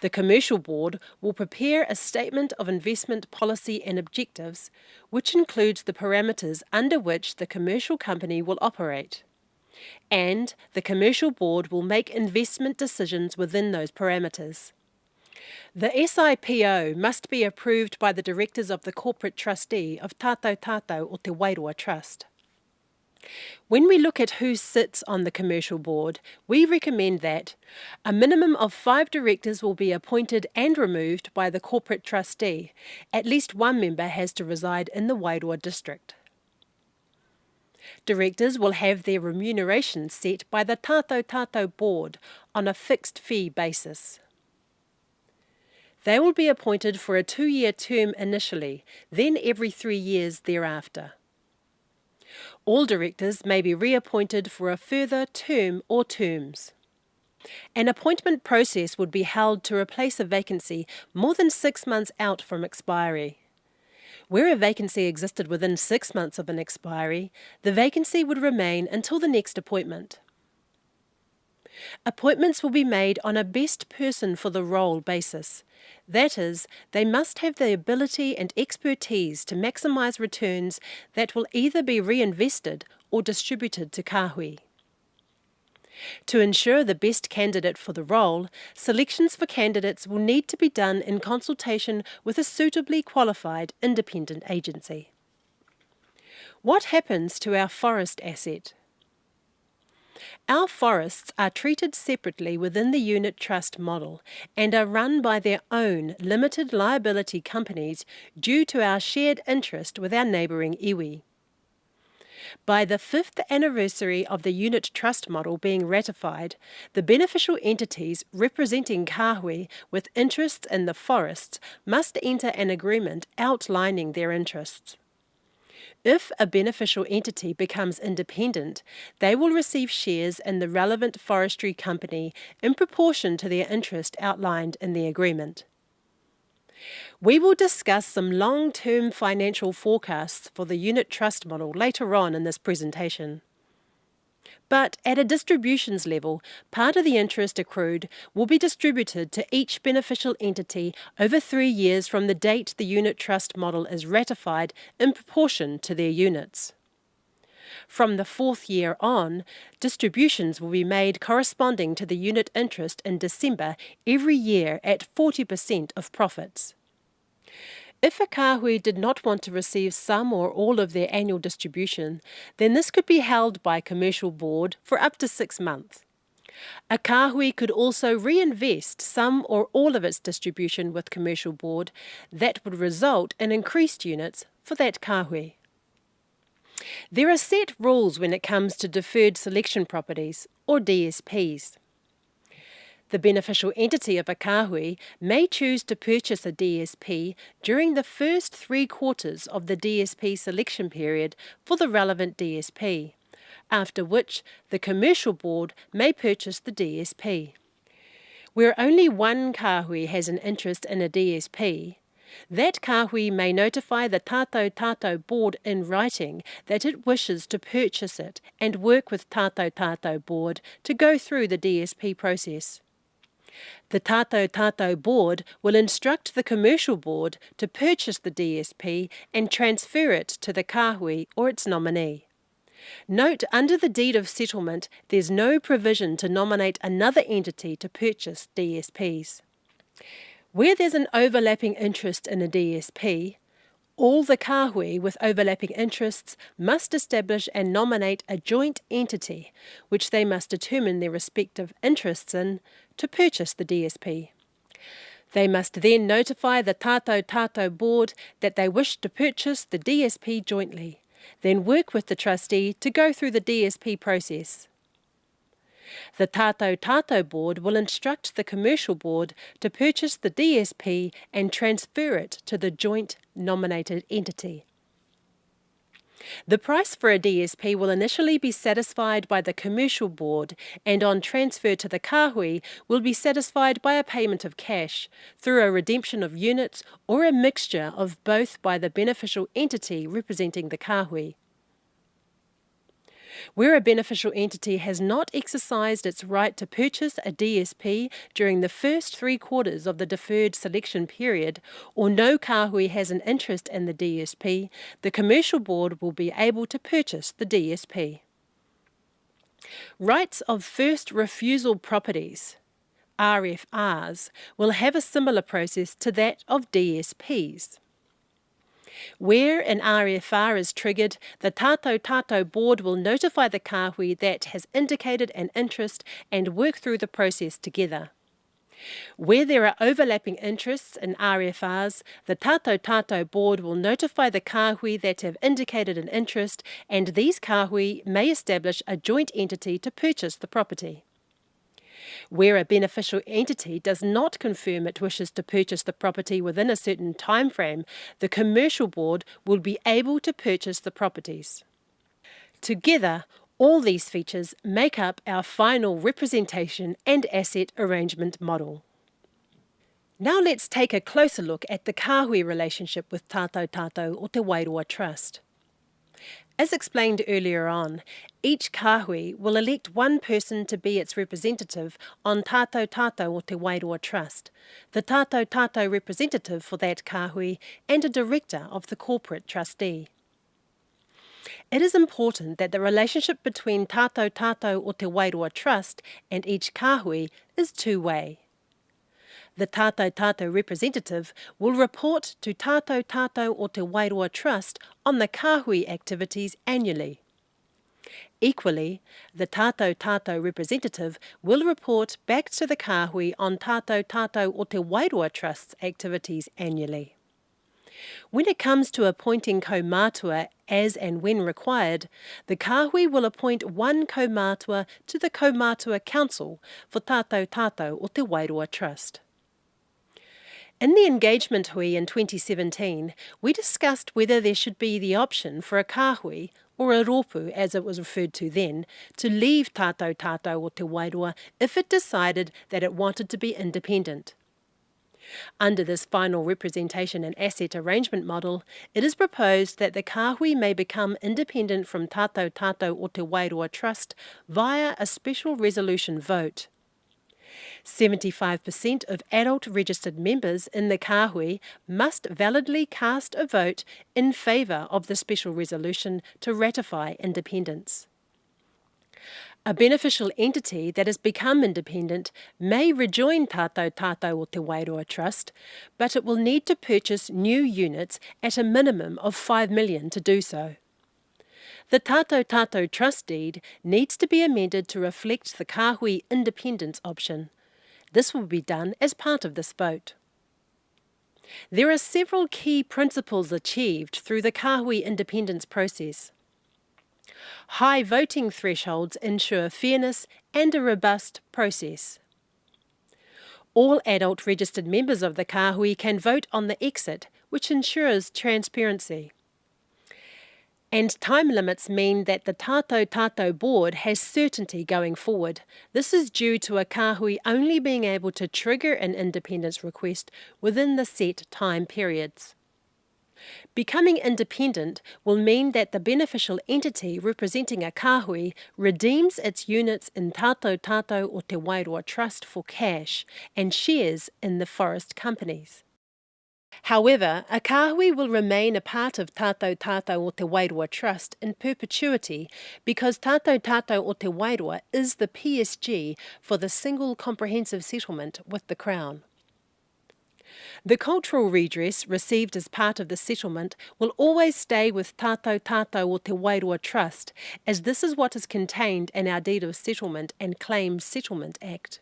The commercial board will prepare a statement of investment policy and objectives, which includes the parameters under which the commercial company will operate. And the commercial board will make investment decisions within those parameters. The SIPO must be approved by the directors of the corporate trustee of TATAU o Te Wairoa Trust. When we look at who sits on the commercial board, we recommend that a minimum of 5 directors will be appointed and removed by the corporate trustee. At least 1 member has to reside in the Wairoa district. Directors will have their remuneration set by the TATAU board on a fixed fee basis. They will be appointed for a 2-year term initially, then every 3 years thereafter. All directors may be reappointed for a further term or terms. An appointment process would be held to replace a vacancy more than 6 months out from expiry. Where a vacancy existed within 6 months of an expiry, the vacancy would remain until the next appointment. Appointments will be made on a best person for the role basis. That is, they must have the ability and expertise to maximise returns that will either be reinvested or distributed to kahui. To ensure the best candidate for the role, selections for candidates will need to be done in consultation with a suitably qualified independent agency. What happens to our forest asset? Our forests are treated separately within the unit trust model and are run by their own limited liability companies due to our shared interest with our neighbouring iwi. By the 5th anniversary of the unit trust model being ratified, the beneficial entities representing Kahui with interests in the forests must enter an agreement outlining their interests. If a beneficial entity becomes independent, they will receive shares in the relevant forestry company in proportion to their interest outlined in the agreement. We will discuss some long-term financial forecasts for the unit trust model later on in this presentation. But at a distributions level, part of the interest accrued will be distributed to each beneficial entity over 3 years from the date the unit trust model is ratified in proportion to their units. From the 4th year on, distributions will be made corresponding to the unit interest in December every year at 40% of profits. If a kahui did not want to receive some or all of their annual distribution, then this could be held by commercial board for up to 6 months. A kahui could also reinvest some or all of its distribution with commercial board that would result in increased units for that kahui. There are set rules when it comes to deferred selection properties, or DSPs. The beneficial entity of a kahui may choose to purchase a DSP during the first 3 quarters of the DSP selection period for the relevant DSP, after which the commercial board may purchase the DSP. Where only one kahui has an interest in a DSP, that kahui may notify the TATAU board in writing that it wishes to purchase it and work with TATAU board to go through the DSP process. The TATAU board will instruct the commercial board to purchase the DSP and transfer it to the kahui or its nominee. Note, under the deed of settlement, there's no provision to nominate another entity to purchase DSPs. Where there's an overlapping interest in a DSP, all the kahui with overlapping interests must establish and nominate a joint entity, which they must determine their respective interests in, to purchase the DSP. They must then notify the TATAU board that they wish to purchase the DSP jointly, then work with the trustee to go through the DSP process. The TATAU board will instruct the commercial board to purchase the DSP and transfer it to the joint nominated entity. The price for a DSP will initially be satisfied by the commercial board and on transfer to the kahui will be satisfied by a payment of cash, through a redemption of units or a mixture of both by the beneficial entity representing the kahui. Where a beneficial entity has not exercised its right to purchase a DSP during the first 3 quarters of the deferred selection period, or no kahui has an interest in the DSP, the commercial board will be able to purchase the DSP. Rights of first refusal properties, RFRs, will have a similar process to that of DSPs. Where an RFR is triggered, the TATAU board will notify the kahui that has indicated an interest and work through the process together. Where there are overlapping interests in RFRs, the TATAU board will notify the kahui that have indicated an interest, and these kahui may establish a joint entity to purchase the property. Where a beneficial entity does not confirm it wishes to purchase the property within a certain time frame, the commercial board will be able to purchase the properties. Together, all these features make up our final representation and asset arrangement model. Now let's take a closer look at the kahui relationship with TATAU or Te Wairoa Trust. As explained earlier on, each kahui will elect one person to be its representative on TATAU or Te Wairoa Trust, the TATAU representative for that kahui, and a director of the corporate trustee. It is important that the relationship between TATAU o Te Wairoa Trust and each kahui is two-way. The TATAU representative will report to TATAU o Te Wairoa Trust on the kahui activities annually. Equally, the TATAU representative will report back to the kahui on TATAU o Te Wairoa Trust's activities annually. When it comes to appointing kaumātua as and when required, the kahui will appoint one kaumātua to the Kaumātua Council for TATAU o Te Wairoa Trust. In the engagement hui in 2017, we discussed whether there should be the option for a kahui, or a ropu as it was referred to then, to leave TATAU o Te Wairoa if it decided that it wanted to be independent. Under this final representation and asset arrangement model, it is proposed that the kahui may become independent from TATAU o Te Wairoa Trust via a special resolution vote. 75% of adult registered members in the kahui must validly cast a vote in favour of the special resolution to ratify independence. A beneficial entity that has become independent may rejoin TATAU o Te Wairoa Trust, but it will need to purchase new units at a minimum of $5 million to do so. The TATAU trust deed needs to be amended to reflect the kahui independence option. This will be done as part of this vote. There are several key principles achieved through the kahui independence process. High voting thresholds ensure fairness and a robust process. All adult registered members of the kahui can vote on the exit, which ensures transparency. And time limits mean that the TATAU board has certainty going forward. This is due to a kahui only being able to trigger an independence request within the set time periods. Becoming independent will mean that the beneficial entity representing a kahui redeems its units in TATAU o Te Wairoa Trust for cash and shares in the forest companies. However, a kahui will remain a part of TATAU o Te Wairoa Trust in perpetuity because TATAU o Te Wairoa is the PSG for the single comprehensive settlement with the Crown. The cultural redress received as part of the settlement will always stay with TATAU o Te Wairoa Trust, as this is what is contained in our Deed of Settlement and Claims Settlement Act.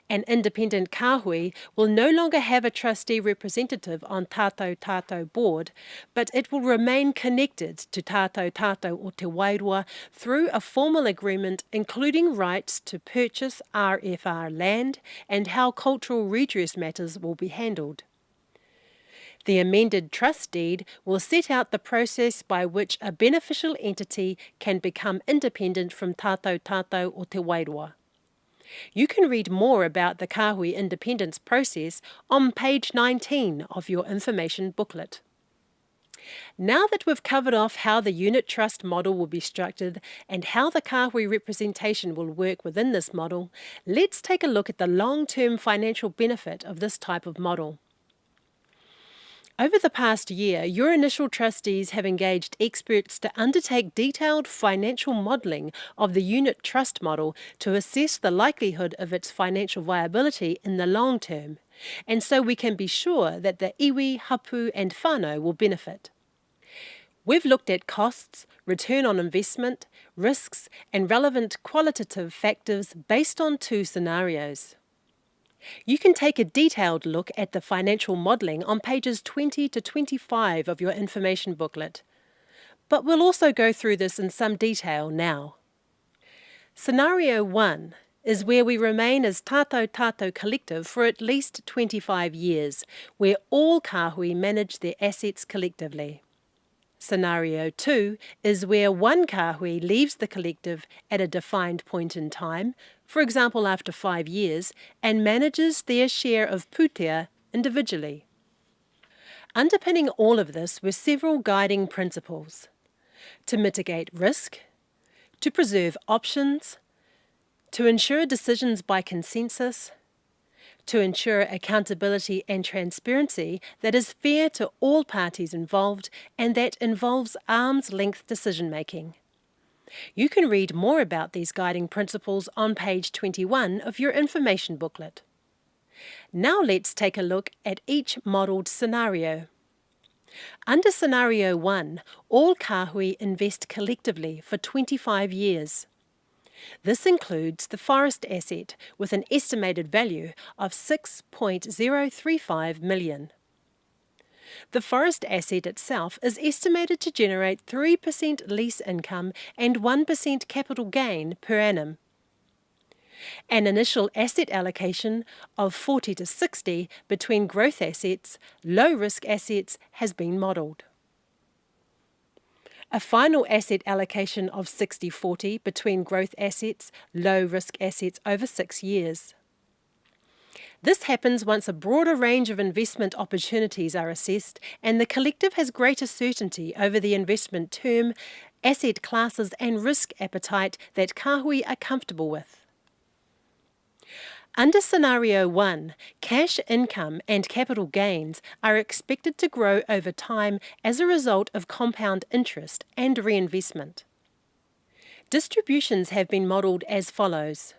An independent kahui will no longer have a trustee representative on TATAU board, but it will remain connected to TATAU o Te Wairoa through a formal agreement including rights to purchase RFR land and how cultural redress matters will be handled. The amended trust deed will set out the process by which a beneficial entity can become independent from TATAU o Te Wairoa. You can read more about the kahui independence process on page 19 of your information booklet. Now that we've covered off how the unit trust model will be structured and how the kahui representation will work within this model, let's take a look at the long-term financial benefit of this type of model. Over the past year, your initial trustees have engaged experts to undertake detailed financial modelling of the unit trust model to assess the likelihood of its financial viability in the long term, and so we can be sure that the iwi, hapu and whānau will benefit. We've looked at costs, return on investment, risks and relevant qualitative factors based on 2 scenarios. You can take a detailed look at the financial modelling on pages 20 to 25 of your information booklet, but we'll also go through this in some detail now. Scenario 1 is where we remain as TATAU collective for at least 25 years, where all kahui manage their assets collectively. Scenario 2 is where one kahui leaves the collective at a defined point in time, for example after 5 years, and manages their share of putea individually. Underpinning all of this were several guiding principles: to mitigate risk, to preserve options, to ensure decisions by consensus, to ensure accountability and transparency that is fair to all parties involved and that involves arm's-length decision-making. You can read more about these guiding principles on page 21 of your information booklet. Now let's take a look at each modelled scenario. Under Scenario 1, all kahui invest collectively for 25 years. This includes the forest asset with an estimated value of 6.035 million. The forest asset itself is estimated to generate 3% lease income and 1% capital gain per annum. An initial asset allocation of 40 to 60 between growth assets, low-risk assets has been modelled. A final asset allocation of 60-40 between growth assets, low-risk assets over 6 years. This happens once a broader range of investment opportunities are assessed and the collective has greater certainty over the investment term, asset classes and risk appetite that kahui are comfortable with. Under Scenario 1, cash income and capital gains are expected to grow over time as a result of compound interest and reinvestment. Distributions have been modelled as follows.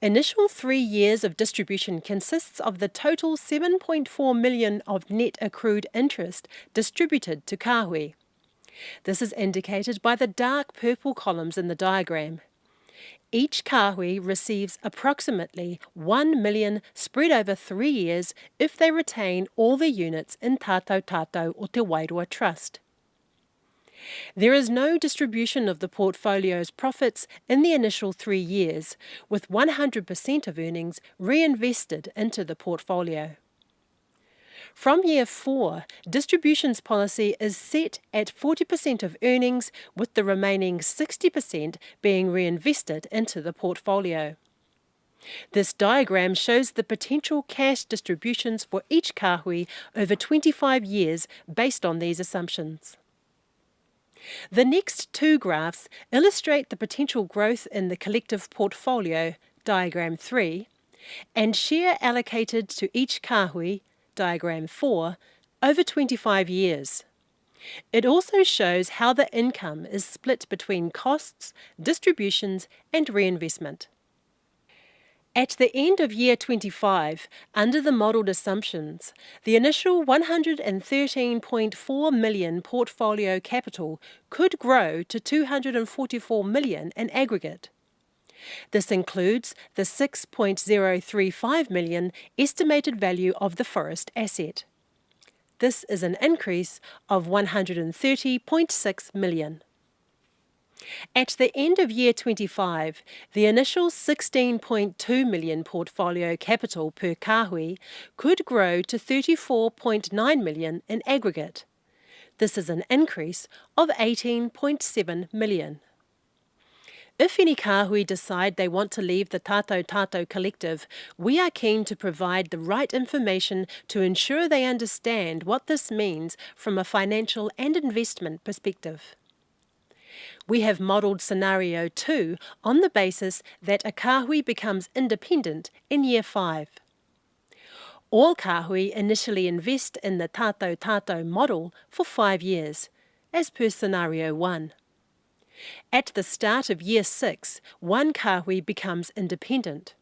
Initial 3 years of distribution consists of the total 7.4 million of net accrued interest distributed to kahui. This is indicated by the dark purple columns in the diagram. Each kahui receives approximately 1 million spread over 3 years if they retain all their units in TATAU or Te Wairoa Trust. There is no distribution of the portfolio's profits in the initial 3 years, with 100% of earnings reinvested into the portfolio. From year 4, distributions policy is set at 40% of earnings, with the remaining 60% being reinvested into the portfolio. This diagram shows the potential cash distributions for each kahui over 25 years based on these assumptions. The next 2 graphs illustrate the potential growth in the collective portfolio, diagram 3, and share allocated to each kahui, diagram 4, over 25 years. It also shows how the income is split between costs, distributions and reinvestment. At the end of year 25, under the modelled assumptions, the initial 113.4 million portfolio capital could grow to 244 million in aggregate. This includes the 6.035 million estimated value of the forest asset. This is an increase of 130.6 million. At the end of year 25, the initial 16.2 million portfolio capital per kahui could grow to 34.9 million in aggregate. This is an increase of 18.7 million. If any kahui decide they want to leave the TATAU collective, we are keen to provide the right information to ensure they understand what this means from a financial and investment perspective. We have modelled Scenario 2 on the basis that a kahui becomes independent in year 5. All kahui initially invest in the TATAU model for 5 years, as per Scenario 1. At the start of year 6, one kahui becomes independent.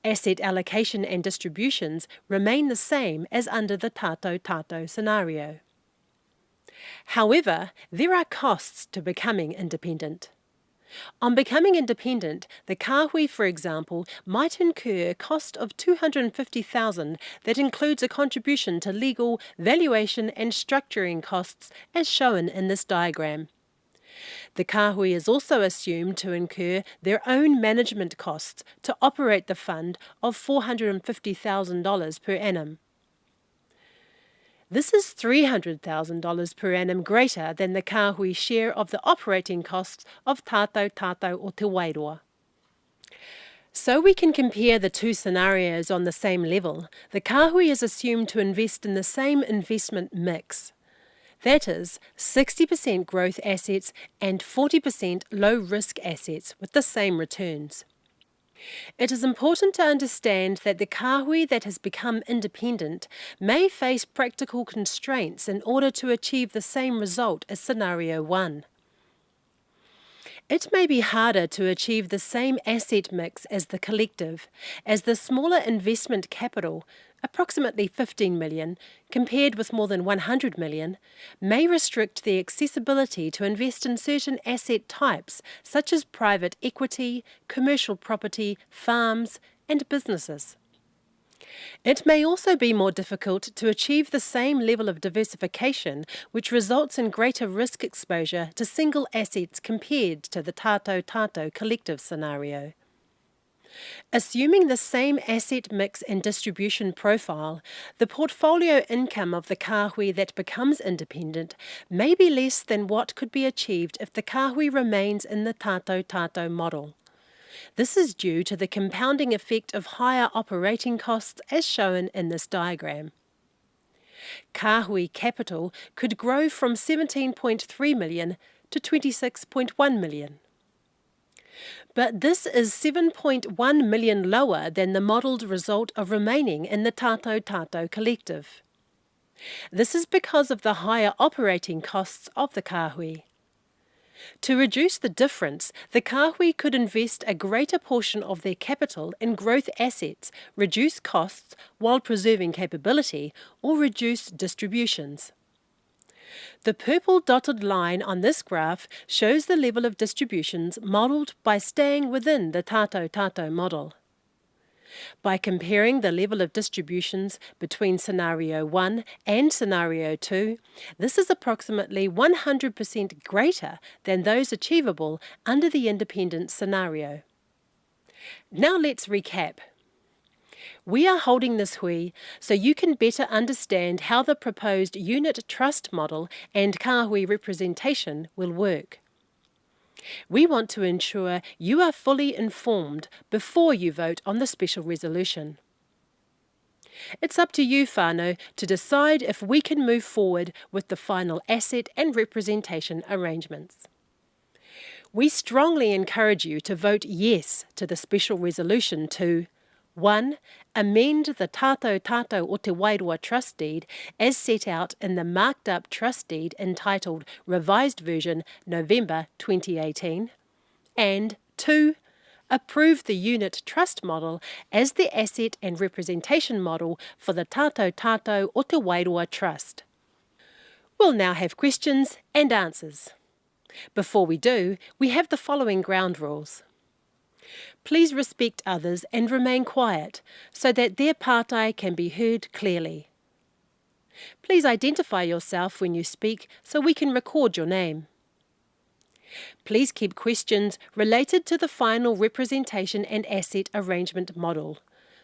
Asset allocation and distributions remain the same as under the TATAU scenario. However, there are costs to becoming independent. On becoming independent, the kahui, for example, might incur a cost of $250,000 that includes a contribution to legal, valuation and structuring costs as shown in this diagram. The kahui is also assumed to incur their own management costs to operate the fund of $450,000 per annum. This is $300,000 per annum greater than the kahui share of the operating costs of TATAU or Te Wairoa. So we can compare the 2 scenarios on the same level. The kahui is assumed to invest in the same investment mix. That is, 60% growth assets and 40% low-risk assets with the same returns. It is important to understand that the kahui that has become independent may face practical constraints in order to achieve the same result as Scenario 1. It may be harder to achieve the same asset mix as the collective, as the smaller investment capital, approximately 15 million, compared with more than 100 million, may restrict the accessibility to invest in certain asset types, such as private equity, commercial property, farms, and businesses. It may also be more difficult to achieve the same level of diversification, which results in greater risk exposure to single assets compared to the TATAU collective scenario. Assuming the same asset mix and distribution profile, the portfolio income of the kahui that becomes independent may be less than what could be achieved if the kahui remains in the TATAU model. This is due to the compounding effect of higher operating costs as shown in this diagram. Kahui capital could grow from 17.3 million to 26.1 million. But this is 7.1 million lower than the modelled result of remaining in the TATAU collective. This is because of the higher operating costs of the kahui. To reduce the difference, the kahui could invest a greater portion of their capital in growth assets, reduce costs while preserving capability, or reduce distributions. The purple dotted line on this graph shows the level of distributions modelled by staying within the TATAU model. By comparing the level of distributions between Scenario 1 and Scenario 2, this is approximately 100% greater than those achievable under the independent scenario. Now let's recap. We are holding this hui so you can better understand how the proposed unit trust model and kahui representation will work. We want to ensure you are fully informed before you vote on the special resolution. It's up to you, whānau, to decide if we can move forward with the final asset and representation arrangements. We strongly encourage you to vote yes to the special resolution to 1. Amend the TATAU o te Wairoa trust deed as set out in the marked up trust deed entitled Revised Version November 2018. And 2. Approve the unit trust model as the asset and representation model for the TATAU o te Wairoa trust. We'll now have questions and answers. Before we do, we have the following ground rules. Please respect others and remain quiet so that their pātai can be heard clearly. Please identify yourself when you speak so we can record your name. Please keep questions related to the final representation and asset arrangement model.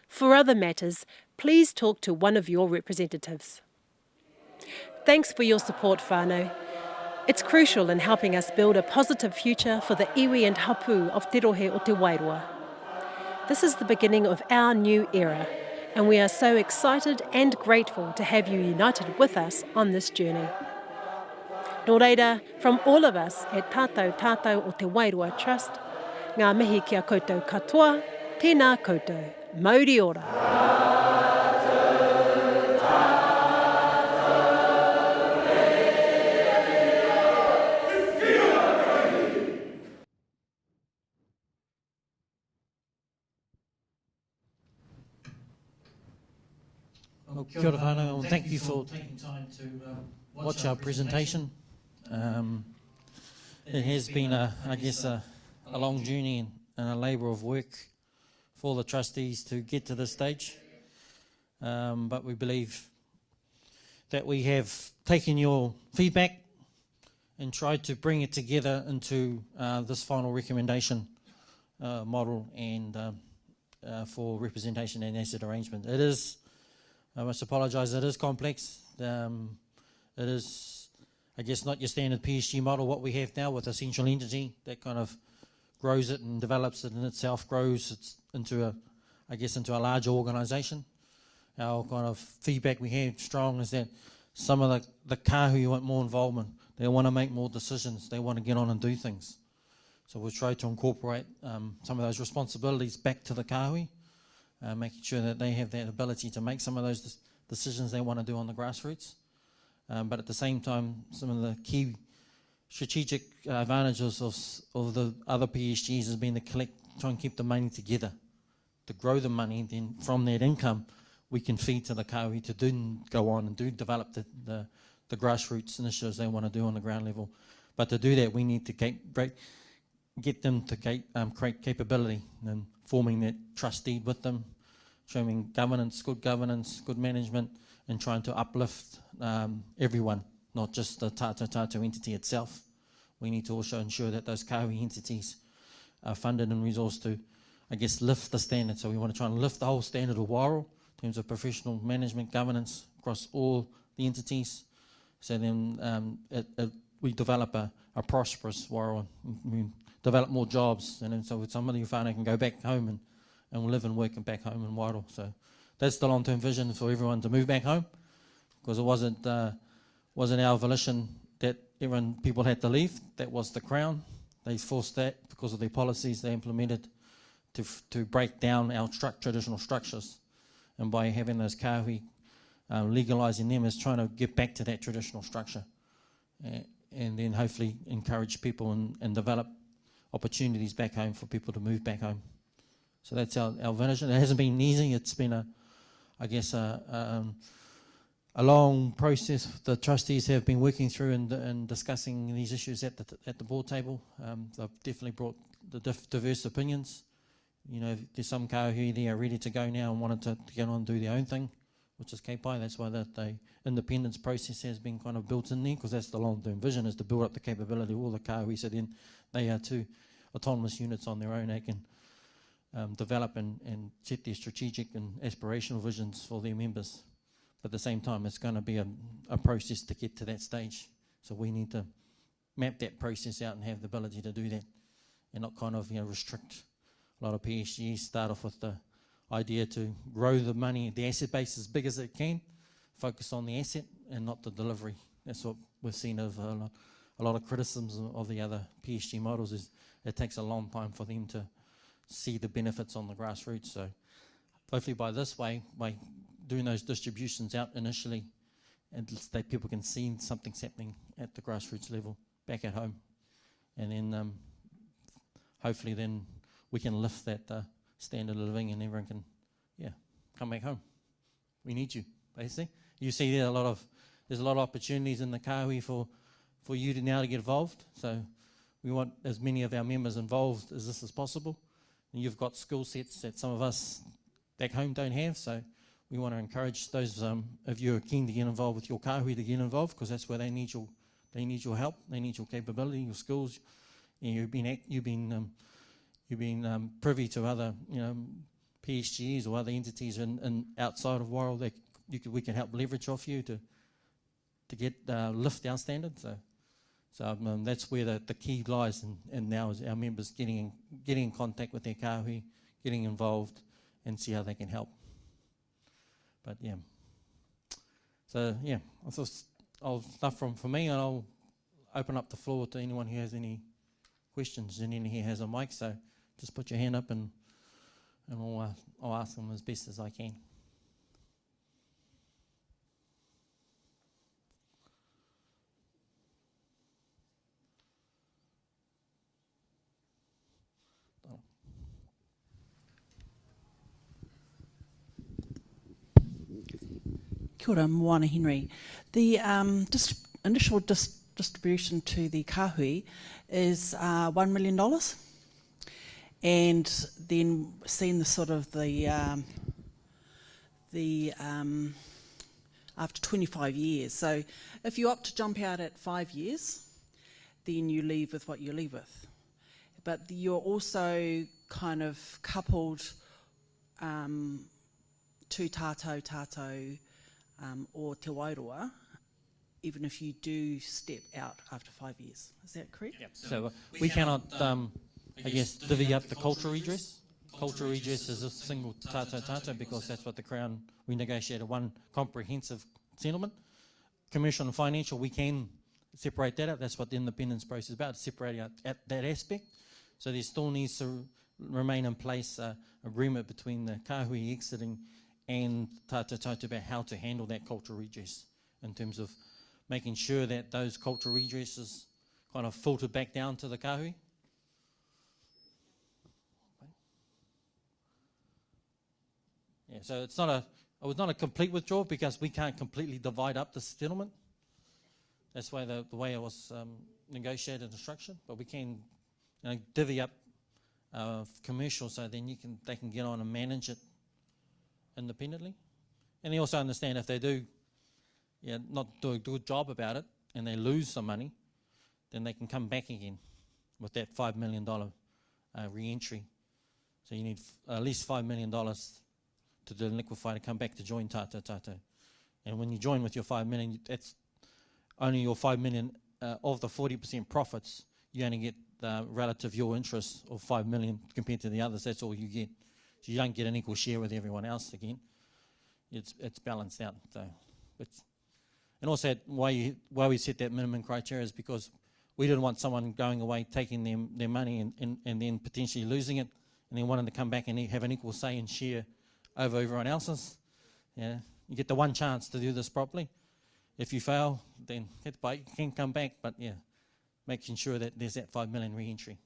For other matters, please talk to one of your representatives. Thanks for your support, whānau. It's crucial in helping us build a positive future for the iwi and hapu of Te Rohe o Te Wairoa. This is the beginning of our new era, and we are so excited and grateful to have you united with us on this journey. Nō reira, from all of us at TATAU o Te Wairoa Trust, ngā mihi kia koutou katoa, tēnā koutou, mauri ora. Well, kia ora whānau, and thank you for taking time to watch our presentation. It has been, a long journey and a labour of work for the trustees to get to this stage. But we believe that we have taken your feedback and tried to bring it together into this final recommendation model and for representation and asset arrangement. It is, I must apologise, it is complex. It is, I guess, not your standard PSG model, what we have now with a central entity that kind of grows it and develops it and itself grows it into a larger organisation. Our kind of feedback we have strong is that some of the kahui want more involvement. They want to make more decisions. They want to get on and do things. So we'll try to incorporate some of those responsibilities back to the KAHUI, making sure that they have that ability to make some of those decisions they want to do on the grassroots. But at the same time, some of the key strategic advantages of the other PSGs has been to try and keep the money together, to grow the money. Then from that income, we can feed to the KAHUI to go on and develop the grassroots initiatives they want to do on the ground level. But to do that, we need to get them to create capability and forming that trustee with them, showing governance, good management, and trying to uplift everyone, not just the TATAU entity itself. We need to also ensure that those KAHUI entities are funded and resourced to, I guess, lift the standard. So we want to try and lift the whole standard of Wairoa in terms of professional management governance across all the entities. So then we develop a prosperous Wairoa, we develop more jobs, and then so some of the whānau can go back home and live and work back home in Wairoa. So that's the long-term vision for everyone to move back home, because it wasn't our volition that people had to leave. That was the Crown. They forced that because of their policies they implemented to break down our traditional structures. And by having those KAHUI, legalising them is trying to get back to that traditional structure, and then hopefully encourage people and develop opportunities back home for people to move back home. So that's our vision. It hasn't been easy. It's been a long process the trustees have been working through and discussing these issues at the board table. They've definitely brought the diverse opinions. You know, there's some KAHUI there are ready to go now and wanted to get on and do their own thing, which is KAPI. That's why the independence process has been kind of built in there, because that's the long-term vision, is to build up the capability of all the KAHUI, so then they are two autonomous units on their own. They can develop and set their strategic and aspirational visions for their members. But at the same time, it's going to be a process to get to that stage. So we need to map that process out and have the ability to do that, and not kind of restrict. A lot of PSGs start off with the idea to grow the money, the asset base as big as it can, focus on the asset and not the delivery. That's what we've seen of a lot of criticisms of the other PSG models, is it takes a long time for them to see the benefits on the grassroots. So hopefully by doing those distributions out initially, and that people can see something's happening at the grassroots level back at home, and then hopefully then we can lift that standard of living, and everyone can come back home. We need you, basically. You see there's a lot of opportunities in the KAHUI for you to now to get involved. So we want as many of our members involved as this is possible. And you've got skill sets that some of us back home don't have, so we want to encourage those of you who are keen to get involved with your KAHUI to get involved, because that's where they need your help, they need your capability, your skills. And you've been privy to other PSGs or other entities in outside of Wairoa that we can help leverage off you to get lift our standards. So that's where the key lies, and now is our members getting in contact with their KAHUI, getting involved, and see how they can help. But so I thought enough from me, and I'll open up the floor to anyone who has any questions. And anyone here has a mic, so just put your hand up and I'll ask them as best as I can. Kia ora, Moana Henry. The initial distribution to the KAHUI is $1 million, and then seeing the sort of the after 25 years. So if you opt to jump out at 5 years, then you leave with what you leave with. But you're also kind of coupled to TATAU or Te Wairoa, even if you do step out after 5 years. Is that correct? Yep. So we cannot, I guess, divvy up the cultural redress. Cultural redress is a single TATAU because that's what the Crown, we negotiated one comprehensive settlement. Commercial and financial, we can separate that out. That's what the independence process is about, separate out at that aspect. So there still needs to remain in place agreement between the KAHUI exiting and TATAU about how to handle that cultural redress in terms of making sure that those cultural redresses kind of filter back down to the KAHUI. Yeah, so it was not a complete withdrawal because we can't completely divide up the settlement. That's why the way it was negotiated and structured, but we can divvy up commercial so then they can get on and manage it independently. And they also understand if they do not do a good job about it and they lose some money, then they can come back again with that $5 million re-entry. So you need at least $5 million to do liquefy to come back to join TATAU. And when you join with your $5 million, that's only your $5 million of the 40% profits. You only get relative your interest of $5 million compared to the others. That's all you get. So you don't get an equal share with everyone else again. It's balanced out. So, and also why we set that minimum criteria is because we didn't want someone going away taking their money and then potentially losing it, and then wanting to come back and have an equal say and share over everyone else's. Yeah, you get the one chance to do this properly. If you fail, then you can come back, but yeah, making sure that there's that $5 million re-entry.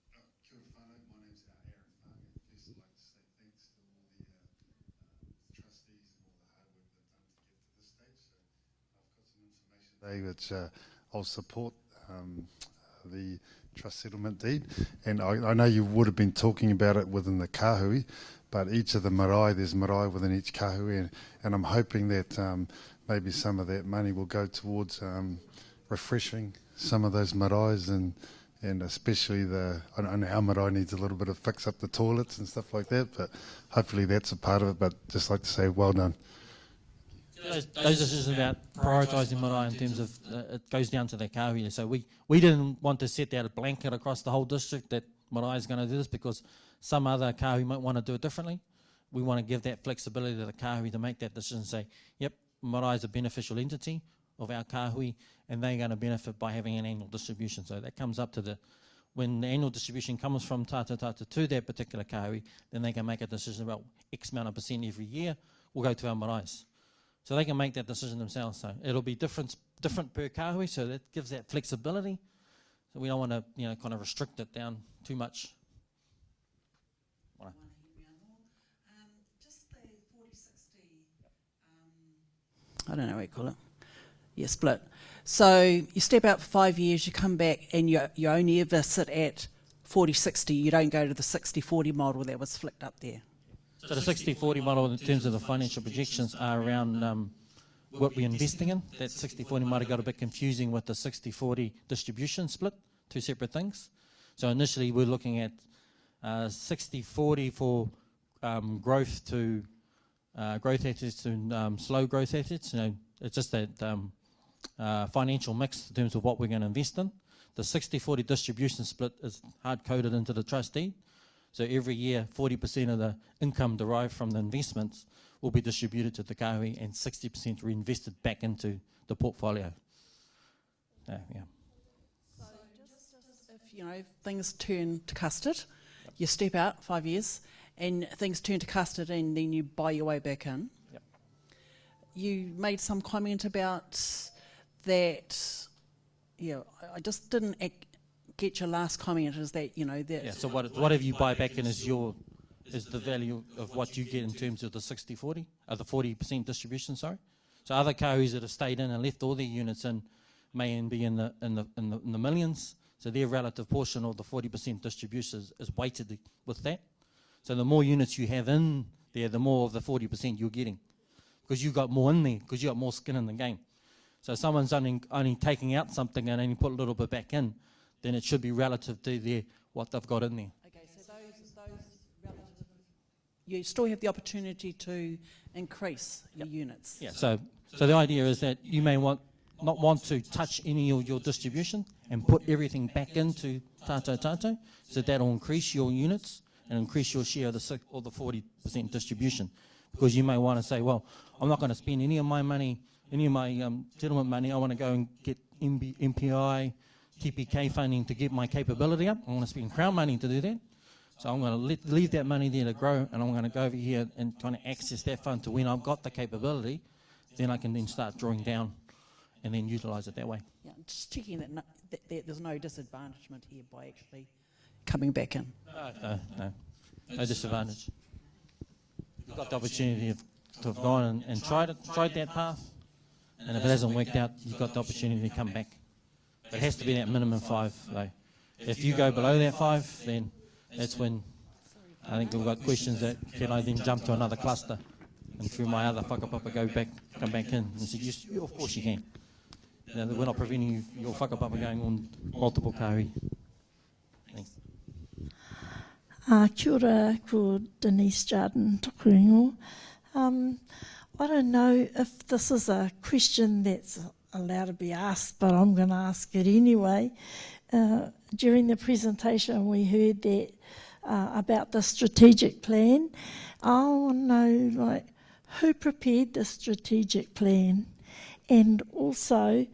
Kia ora whanau, my name's Aaron Farmer. First I'd like to say thanks to all the trustees and all the hard work they've done to get to this stage. So I've got some information today which I'll support the trust settlement deed, and I know you would have been talking about it within the KAHUI, but each of the marae, there's marae within each KAHUI, and I'm hoping that maybe some of that money will go towards refreshing some of those maraes, and especially I know our marae needs a little bit of fix up the toilets and stuff like that, but hopefully that's a part of it. But just like to say well done. Those decisions about prioritising marae in terms of it goes down to the KAHUI. So we didn't want to set out a blanket across the whole district that marae is going to do this because some other KAHUI might want to do it differently. We want to give that flexibility to the KAHUI to make that decision and say, yep, marae is a beneficial entity of our KAHUI and they're going to benefit by having an annual distribution. So that comes up to when the annual distribution comes from TATAU to that particular KAHUI, then they can make a decision about X amount of percent every year will go to our maraes. So they can make that decision themselves. So it'll be different per KAHUI, so that gives that flexibility. So we don't want to, kind of restrict it down too much. Just the 40-60, I don't know what you call it. Yeah, split. So you step out for 5 years, you come back, and you only ever sit at 40-60. You don't go to the 60-40 model that was flicked up there. So the 60-40 model in terms of the financial projections are around what we're investing in. That 60-40 might have got a bit confusing with the 60-40 distribution split, two separate things. So initially we're looking at 60-40 for growth to growth assets to slow growth assets. It's just that financial mix in terms of what we're going to invest in. The 60-40 distribution split is hard-coded into the trustee. So every year, 40% of the income derived from the investments will be distributed to the KAHUI and 60% reinvested back into the portfolio. Yeah. So just if things turn to custard, you step out 5 years, and things turn to custard, and then you buy your way back in. Yep. You made some comment about that. Yeah, I just didn't get your last comment. Is that that? Yeah. So whatever you buy back in is the value of what you get in terms of the 60-40, the 40% distribution. Sorry. So other KAHUIs that have stayed in and left all their units in may be in the millions. So their relative portion of the 40% distribution is weighted with that. So the more units you have in there, the more of the 40% you're getting, because you got more in there, because you got more skin in the game. So if someone's only taking out something and only put a little bit back in, then it should be relative to what they've got in there. Okay, so those relative, you still have the opportunity to increase your units. Yeah. So the idea is that you may not want to touch any of your distribution and put everything back into TATAU, so that'll increase your units and increase your share of the 40% distribution. Because you may want to say, well, I'm not going to spend any of my money, any of my settlement money. I want to go and get MPI TPK funding to get my capability up. I'm going to spend Crown money to do that. So I'm going to leave that money there to grow, and I'm going to go over here and try to access that fund to when I've got the capability, then I can then start drawing down and then utilise it that way. Yeah, just checking that, that there's no disadvantagement here by actually coming back in. No disadvantage. You've got the opportunity to have gone and tried that path, and if it hasn't worked out, you've got the opportunity to come back. But it has to be that minimum 5 though. If you go below that 5, then that's when I think we've got questions that can I then jump to another cluster and through my other whakapapa come back in. And said, yes, of course you can. You know, we're not preventing your whakapapa going on multiple kahui. Thanks. Kia ora, ko Denise Jardin toku ingo. I don't know if this is a question that's allowed to be asked, but I'm going to ask it anyway. During the presentation we heard that about the strategic plan. I want to know, like, who prepared the strategic plan, and also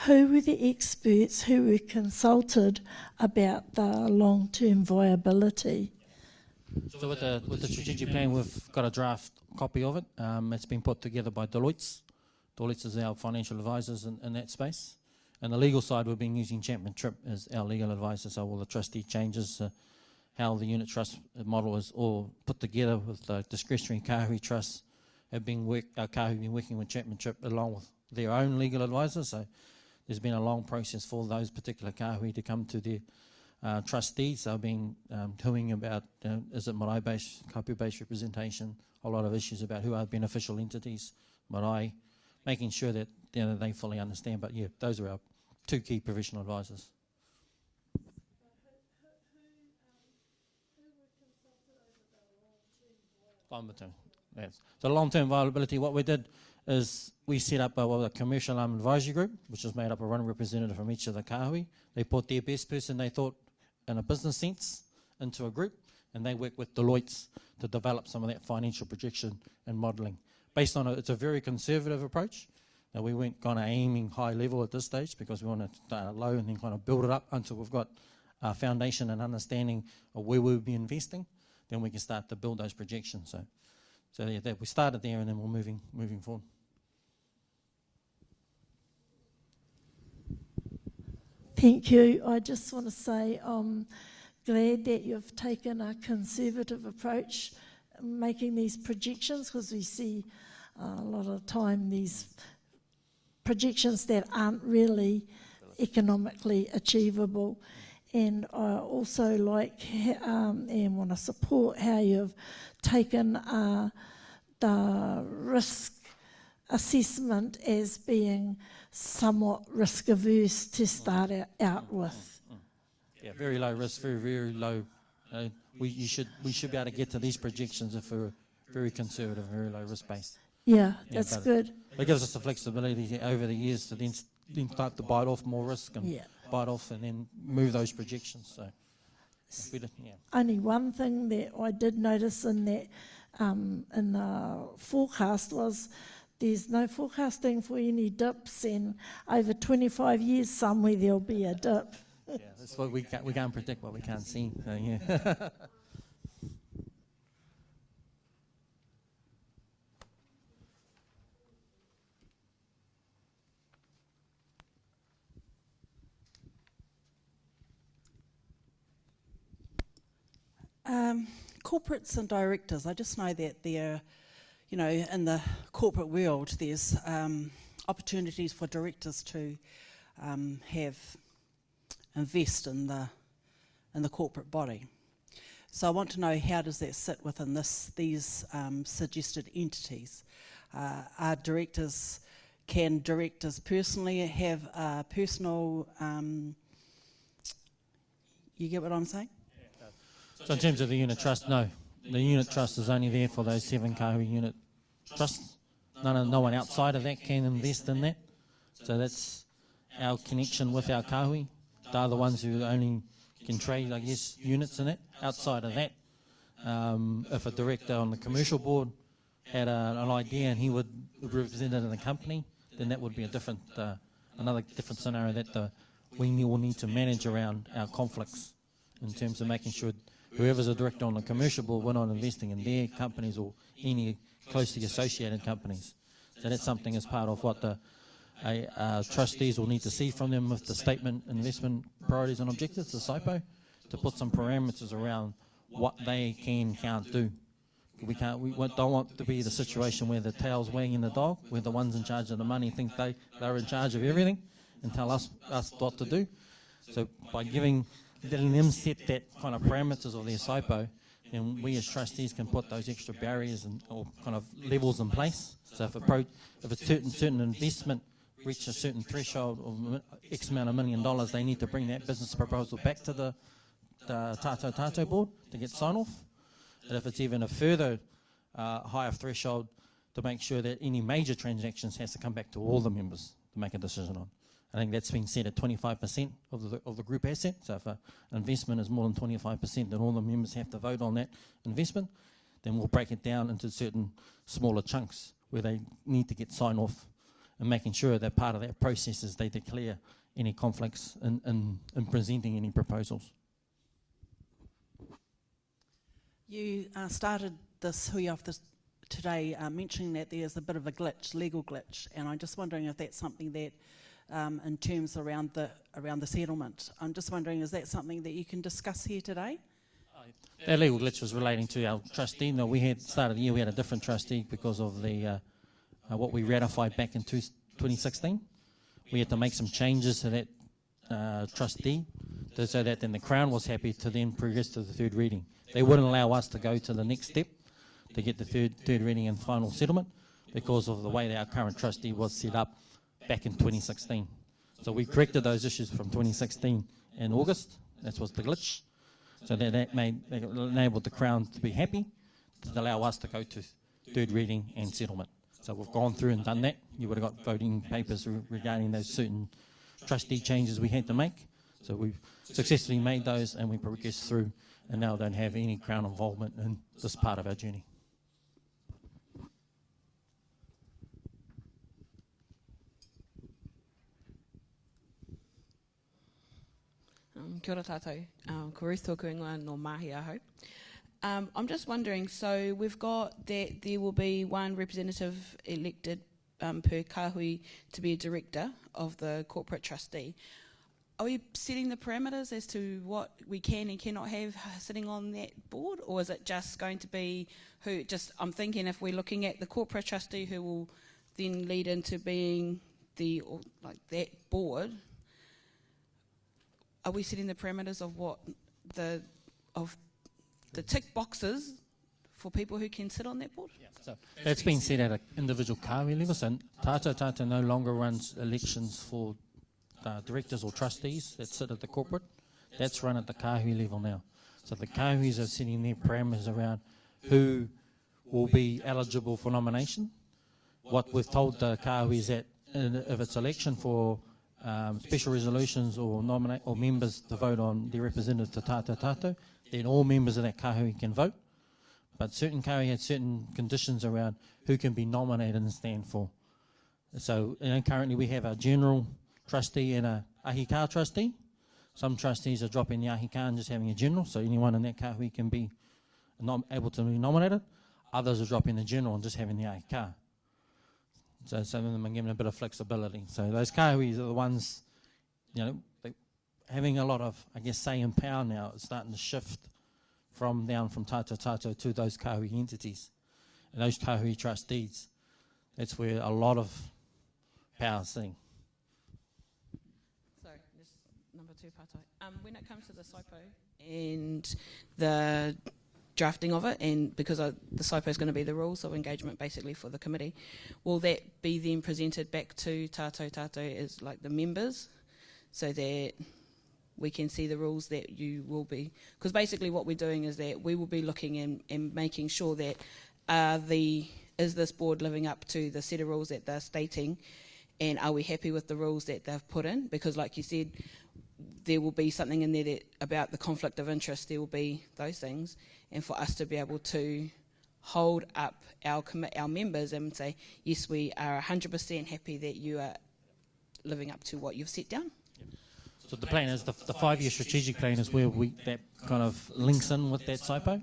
who were the experts who were consulted about the long-term viability? So with the strategic plan, we've got a draft copy of it. It's been put together by Deloitte. Deloitte is our financial advisors in that space. And the legal side, we've been using Chapman Tripp as our legal advisor, so all the trustee changes, how the unit trust model is all put together with the discretionary kahui trusts have been kahui been working with Chapman Tripp along with their own legal advisors. So there's been a long process for those particular kahui to come to their trustees. They've been doing about, is it marae-based, kapu-based representation, a lot of issues about who are beneficial entities, marae, making sure that they fully understand. But yeah, those are our 2 key professional advisors. So long-term viability, what we did is we set up a commercial arm advisory group, which is made up of one representative from each of the kahui. They put their best person they thought in a business sense into a group, and they work with Deloitte to develop some of that financial projection and modelling. Based on it's a very conservative approach. Now, we weren't kind of aiming high level at this stage because we want to start low and then kind of build it up until we've got a foundation and understanding of where we'll be investing. Then we can start to build those projections. So yeah, we started there and then we're moving forward. Thank you. I just want to say I'm glad that you've taken a conservative approach making these projections, because we see a lot of time these projections that aren't really economically achievable. And I also like and want to support how you've taken the risk assessment as being somewhat risk averse to start out with. Yeah, very low risk, very low. We should be able to get to these projections if we're very conservative, very low risk based. Yeah, that's good. It gives us the flexibility over the years to then start to bite off more risk and bite off and then move those projections. So, only one thing that I did notice in that in the forecast was there's no forecasting for any dips, and over 25 years somewhere there'll be a dip. Yeah, that's what we can't predict what we can't see. So, yeah. Corporates and directors, I just know that there, in the corporate world, there's opportunities for directors to invest in the corporate body. So I want to know, how does that sit within these suggested entities? Can directors personally have personal? You get what I'm saying? So in terms of the unit trust, no. The unit trust is only there for those 7 kahui unit trusts. No one outside of that can invest in that. So that's our connection with our kahui. They're the ones who only can trade, I guess, units in it. Outside of that, if a director on the commercial board had an idea and he would represent it in the company, then that would be a different, another different scenario that the we will need to manage around our conflicts in terms of making sure whoever's a director on the commercial board, we're not investing in their companies or any closely associated companies. So that's something as part of what the trustees will need to see from them with the statement investment priorities and objectives, the SIPO, to put some parameters around what they can't do. We don't want to be the situation where the tail's wagging the dog, where the ones in charge of the money think they're in charge of everything and tell us what to do. So by letting them set that kind of parameters of their SIPO, then we as trustees can put those extra barriers or kind of levels in place. So if a certain investment reach a certain threshold of X amount of $1 million, they need to bring that business proposal back to the TATAU board to get sign-off. And if it's even a further higher threshold, to make sure that any major transactions has to come back to all the members to make a decision on. I think that's been set at 25% of the group asset. So if an investment is more than 25%, then all the members have to vote on that investment. Then we'll break it down into certain smaller chunks where they need to get sign-off, and making sure that part of that process is they declare any conflicts in presenting any proposals. You started this hui off today mentioning that there's a bit of a glitch, legal glitch, and I'm just wondering if that's something that, in terms around the settlement, I'm just wondering, is that something that you can discuss here today? That legal glitch was relating to our trustee. No, we had started the year, we had a different trustee because of the what we ratified back in 2016. We had to make some changes to that trustee so that then the Crown was happy to then progress to the third reading. They wouldn't allow us to go to the next step to get the third reading and final settlement because of the way that our current trustee was set up back in 2016. So we corrected those issues from 2016 in August. That was the glitch. So that enabled the Crown to be happy to allow us to go to third reading and settlement. So we've gone through and done that. You would have got voting papers regarding those certain trustee changes we had to make. So we've successfully made those and we progressed through and now don't have any Crown involvement in this part of our journey. Kia ora tātou, ko Ruth tōku ingoa no mahi aho. I'm just wondering, so we've got that there will be one representative elected per KAHUI to be a director of the corporate trustee. Are we setting the parameters as to what we can and cannot have sitting on that board, or is it just going to be who? I'm thinking if we're looking at the corporate trustee who will then lead into being that board, are we setting the parameters of what the tick boxes for people who can sit on that board? Yeah, so that's been set at an individual KAHUI level. So TATAU no longer runs elections for directors or trustees that sit at the corporate. That's run at the KAHUI level now. So the KAHUIs are setting their parameters around who will be eligible for nomination. What we've told the KAHUI is that if it's election for special resolutions or nominate or members to vote on their representative to TATAU, then all members of that KAHUI can vote. But certain KAHUI had certain conditions around who can be nominated and stand for. So currently we have a general trustee and a ahika trustee. Some trustees are dropping the ahika and just having a general, so anyone in that KAHUI can be able to be nominated. Others are dropping the general and just having the ahika. So some of them are given a bit of flexibility. So those KAHUIs are the ones, having a lot of, say and power now. It's starting to shift down from TATAU to those KAHUI entities. And those KAHUI trustees, that's where a lot of power is sitting. Sorry, this number 2 Patai. When it comes to the SIPO and the drafting of it, and because the SIPO is going to be the rules of engagement basically for the committee, will that be then presented back to TATAU as like the members so that we can see the rules that you will be, because basically what we're doing is that we will be looking and making sure that is this board living up to the set of rules that they're stating, and are we happy with the rules that they've put in? Because like you said, there will be something in there that about the conflict of interest, there will be those things, and for us to be able to hold up our members and say, yes, we are 100% happy that you are living up to what you've set down. So the plan is, the 5-year strategic plan is where that kind of links in with that SIPO.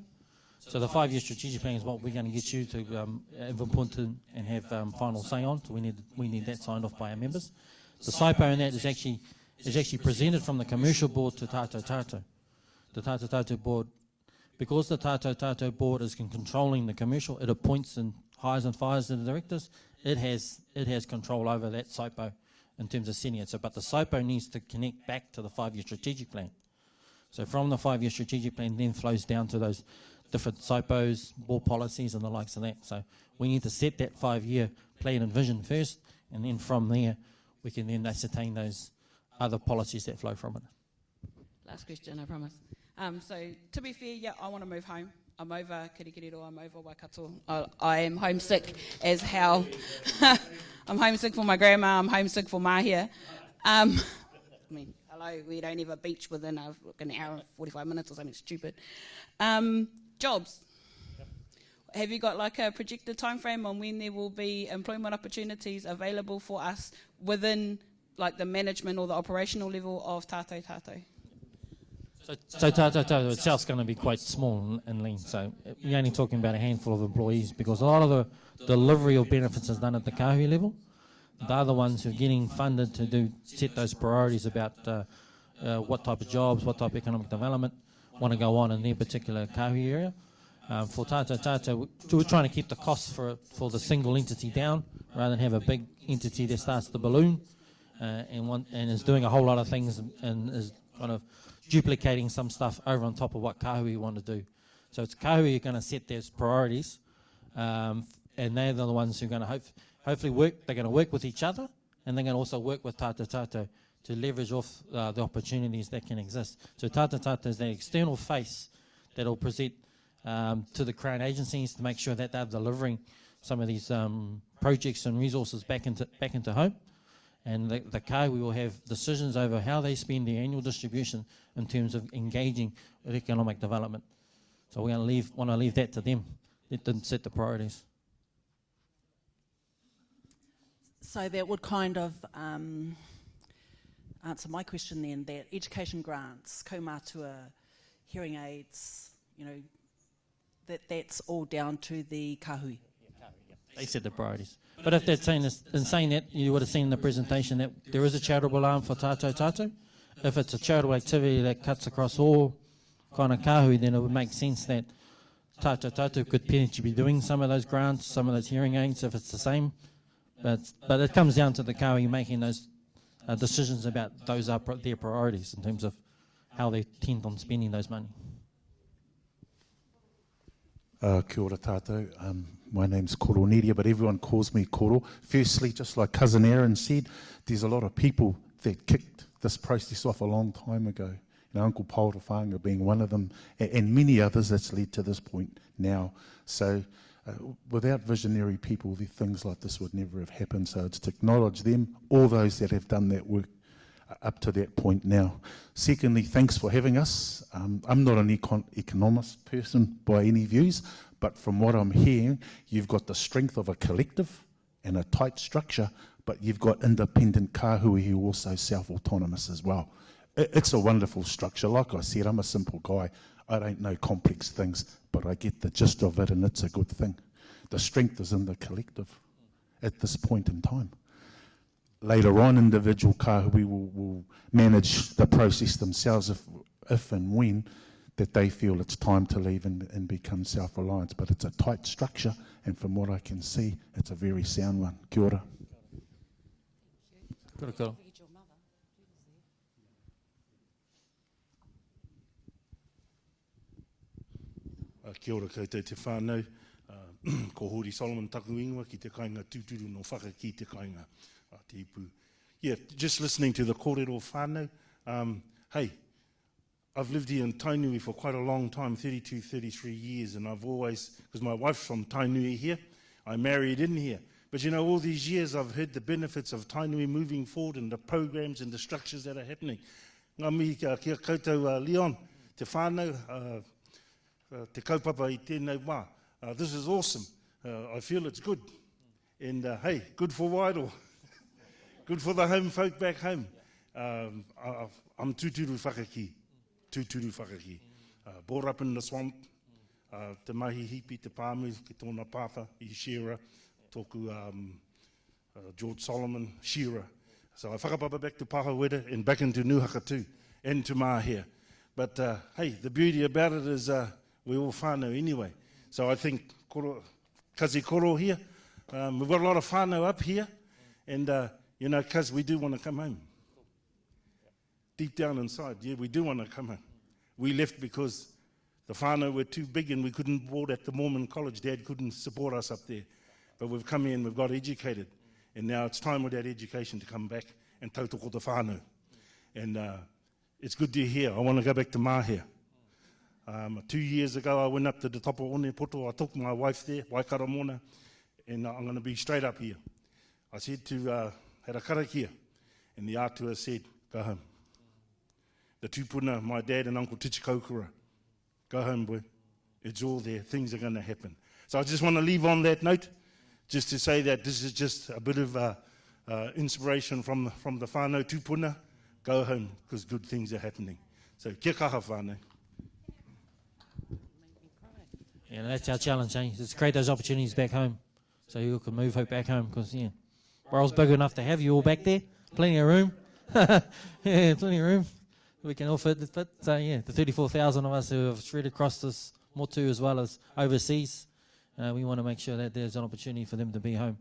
So the 5-year strategic plan is what we're going to get you to have input and have final say on. So we need that signed off by our members. The SIPO in that is actually presented from the commercial board to TATAU. The TATAU board, because the TATAU board is controlling the commercial, it appoints and hires and fires the directors. It has control over that SIPO in terms of setting it. So, but the SIPO needs to connect back to the 5-year strategic plan. So from the 5-year strategic plan then flows down to those different SIPOs, board policies and the likes of that. So we need to set that 5-year plan and vision first, and then from there we can then ascertain those other policies that flow from it. Last question, I promise. So to be fair, yeah, I want to move home. I'm over Kirikiriroa, I'm over Waikato. I am homesick as hell. I'm homesick for my grandma, I'm homesick for Mahia. I mean, hello, we don't have a beach within an hour and 45 minutes or something stupid. Jobs. Yep. Have you got like a projected time frame on when there will be employment opportunities available for us within like the management or the operational level of TATAU? So TATAU itself is going to be quite small and lean. So we're only talking about a handful of employees, because a lot of the delivery of benefits is done at the KAHUI level. They're the ones who are getting funded to set those priorities about what type of jobs, what type of economic development want to go on in their particular KAHUI area. For TATAU, we're trying to keep the costs for the single entity down, rather than have a big entity that starts to balloon and is doing a whole lot of things and is kind of duplicating some stuff over on top of what KAHUI want to do. So it's KAHUI going to set those priorities, and they're the ones who are going to hopefully work. They're going to work with each other, and they're going to also work with TATAU to leverage off the opportunities that can exist. So TATAU is the external face that will present to the Crown agencies to make sure that they're delivering some of these projects and resources back into home. And the KAHUI will have decisions over how they spend their annual distribution in terms of engaging with economic development. So we're going to want to leave that to them. Let them set the priorities. So that would kind of answer my question then, that education grants, kaumātua, hearing aids, you know, that's all down to the KAHUI. They set the priorities. But if they're saying this, in saying that, you would have seen in the presentation that there is a charitable arm for TATAU. If it's a charitable activity that cuts across all kind of KAHUI, then it would make sense that TATAU could potentially be doing some of those grants, some of those hearing aids, if it's the same. But it comes down to the KAHUI making those decisions about those are their priorities in terms of how they tend on spending those money. Kia ora tātou. My name's Koro Neria, but everyone calls me Koro. Firstly, just like Cousin Aaron said, there's a lot of people that kicked this process off a long time ago. You know, Uncle Paora Whanga being one of them, and many others that's led to this point now. So without visionary people, things like this would never have happened. So it's to acknowledge them, all those that have done that work up to that point now. Secondly, thanks for having us. I'm not an economist person by any views, but from what I'm hearing, you've got the strength of a collective and a tight structure, but you've got independent KAHUI who are also self-autonomous as well. It's a wonderful structure. Like I said, I'm a simple guy. I don't know complex things, but I get the gist of it, and it's a good thing. The strength is in the collective at this point in time. Later on, individual KAHUI will manage the process themselves if and when that they feel it's time to leave and become self-reliant. But it's a tight structure, and from what I can see, it's a very sound one. Kia ora. Kia ora. Kia ora koutou te whānau. Ko Hori Solomon taku ingoa ki te kāinga tūturu no whaka ki te kāinga te ipu. Yeah, just listening to the kōrero whānau. Hey, I've lived here in Tainui for quite a long time, 32, 33 years, and I've always, because my wife's from Tainui here, I married in here. But you know, all these years I've heard the benefits of Tainui moving forward and the programs and the structures that are happening. Ngā mihi kia koutou Leon, te whānau, te kaupapa i tēnei wā. This is awesome. I feel it's good. And hey, good for Wairoa. Good for the home folk back home. I'm tūturu whakaki. Tūturu whakaki. Brought up in the swamp. Te mahi hipi, te pāmu, ki tōna pāwha, I Shearer, tōku George Solomon, Shearer. So I whakapapa back to Pāhawera and back into Nuhaka too, and to Māhia. But hey, the beauty about it is we're all whānau anyway. So I think kazi koro here, we've got a lot of whānau up here, and you know, cuz we do want to come home. Deep down inside, yeah, we do want to come home. We left because the whānau were too big and we couldn't board at the Mormon College. Dad couldn't support us up there. But we've come here and we've got educated. And now it's time with that education to come back and tautoko the whānau. And it's good to hear. I want to go back to Māhia. 2 years ago, I went up to the top of Onepoto. I took my wife there, Waikara Mona, and I'm going to be straight up here. I said to had a karakia, and the atua said, go home. The tūpuna, my dad and Uncle Tichikaukura, go home, boy. It's all there. Things are going to happen. So I just want to leave on that note, just to say that this is just a bit of inspiration from the whānau tūpuna. Go home, because good things are happening. So, kia kaha whānau. Yeah, that's our challenge, eh? Is to create those opportunities back home, so you can move back home. Because yeah, World's big enough to have you all back there. Plenty of room. Yeah, plenty of room. We can all fit. So yeah, the 34,000 of us who have shredded across this motu as well as overseas, we want to make sure that there's an opportunity for them to be home,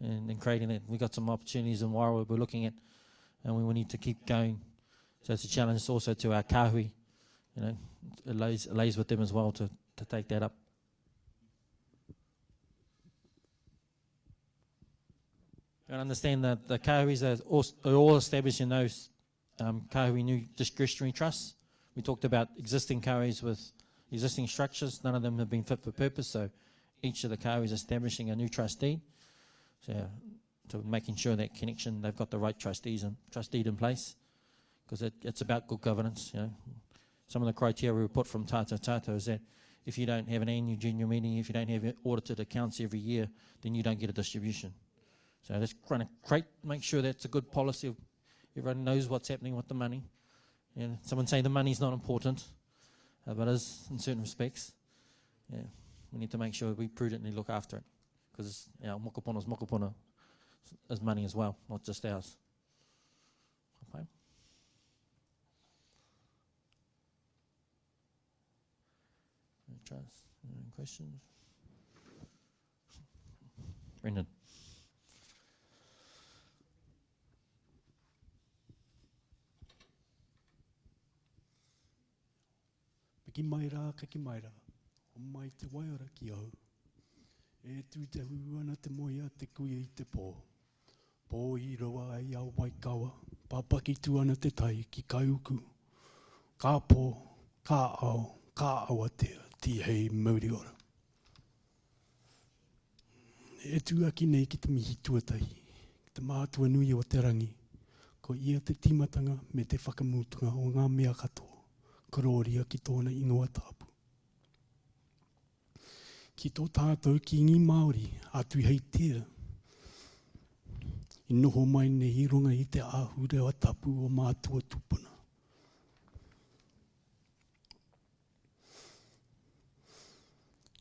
and creating it. We've got some opportunities in Wairoa we're looking at, and we need to keep going. So it's a challenge also to our KAHUI. You know, it lays with them as well to take that up. You understand that the KAHUIs are all established in those KAHUI new discretionary trusts. We talked about existing KAHUIs with existing structures. None of them have been fit for purpose, so each of the KAHUIs is establishing a new trustee. So making sure that connection, they've got the right trustees and trusteed in place, because it's about good governance. You know, some of the criteria we put from TATAU is that if you don't have an annual general meeting, if you don't have audited accounts every year, then you don't get a distribution. So that's trying to make sure that's a good policy. Everyone knows what's happening with the money. Yeah, someone say the money's not important, but it is in certain respects. Yeah, we need to make sure we prudently look after it, because mokopona's mokopona is money as well, not just ours. Okay. Any questions? Brendan. Ki mai rā, ka ki mai rā. O mai te waiora ki au. E tū te huana te moia te kuia I te pō. Pō I roa ai au waikawa. Pāpaki tu ana te tai ki kaiuku. Ka pō, ka au, ka awatea, ti hei mauri ora. E tū aki nei ki te mihi tuatai. Ki te mātua nui o te rangi. Ko ia te timatanga me te whakamūtunga o ngā mea katoa. Kororia ki tōna ingoa tāpu. Ki tō tātou ki ngi Māori, atu hei tia. I noho mai nei runga I te āhure o tapu o mātua tupuna.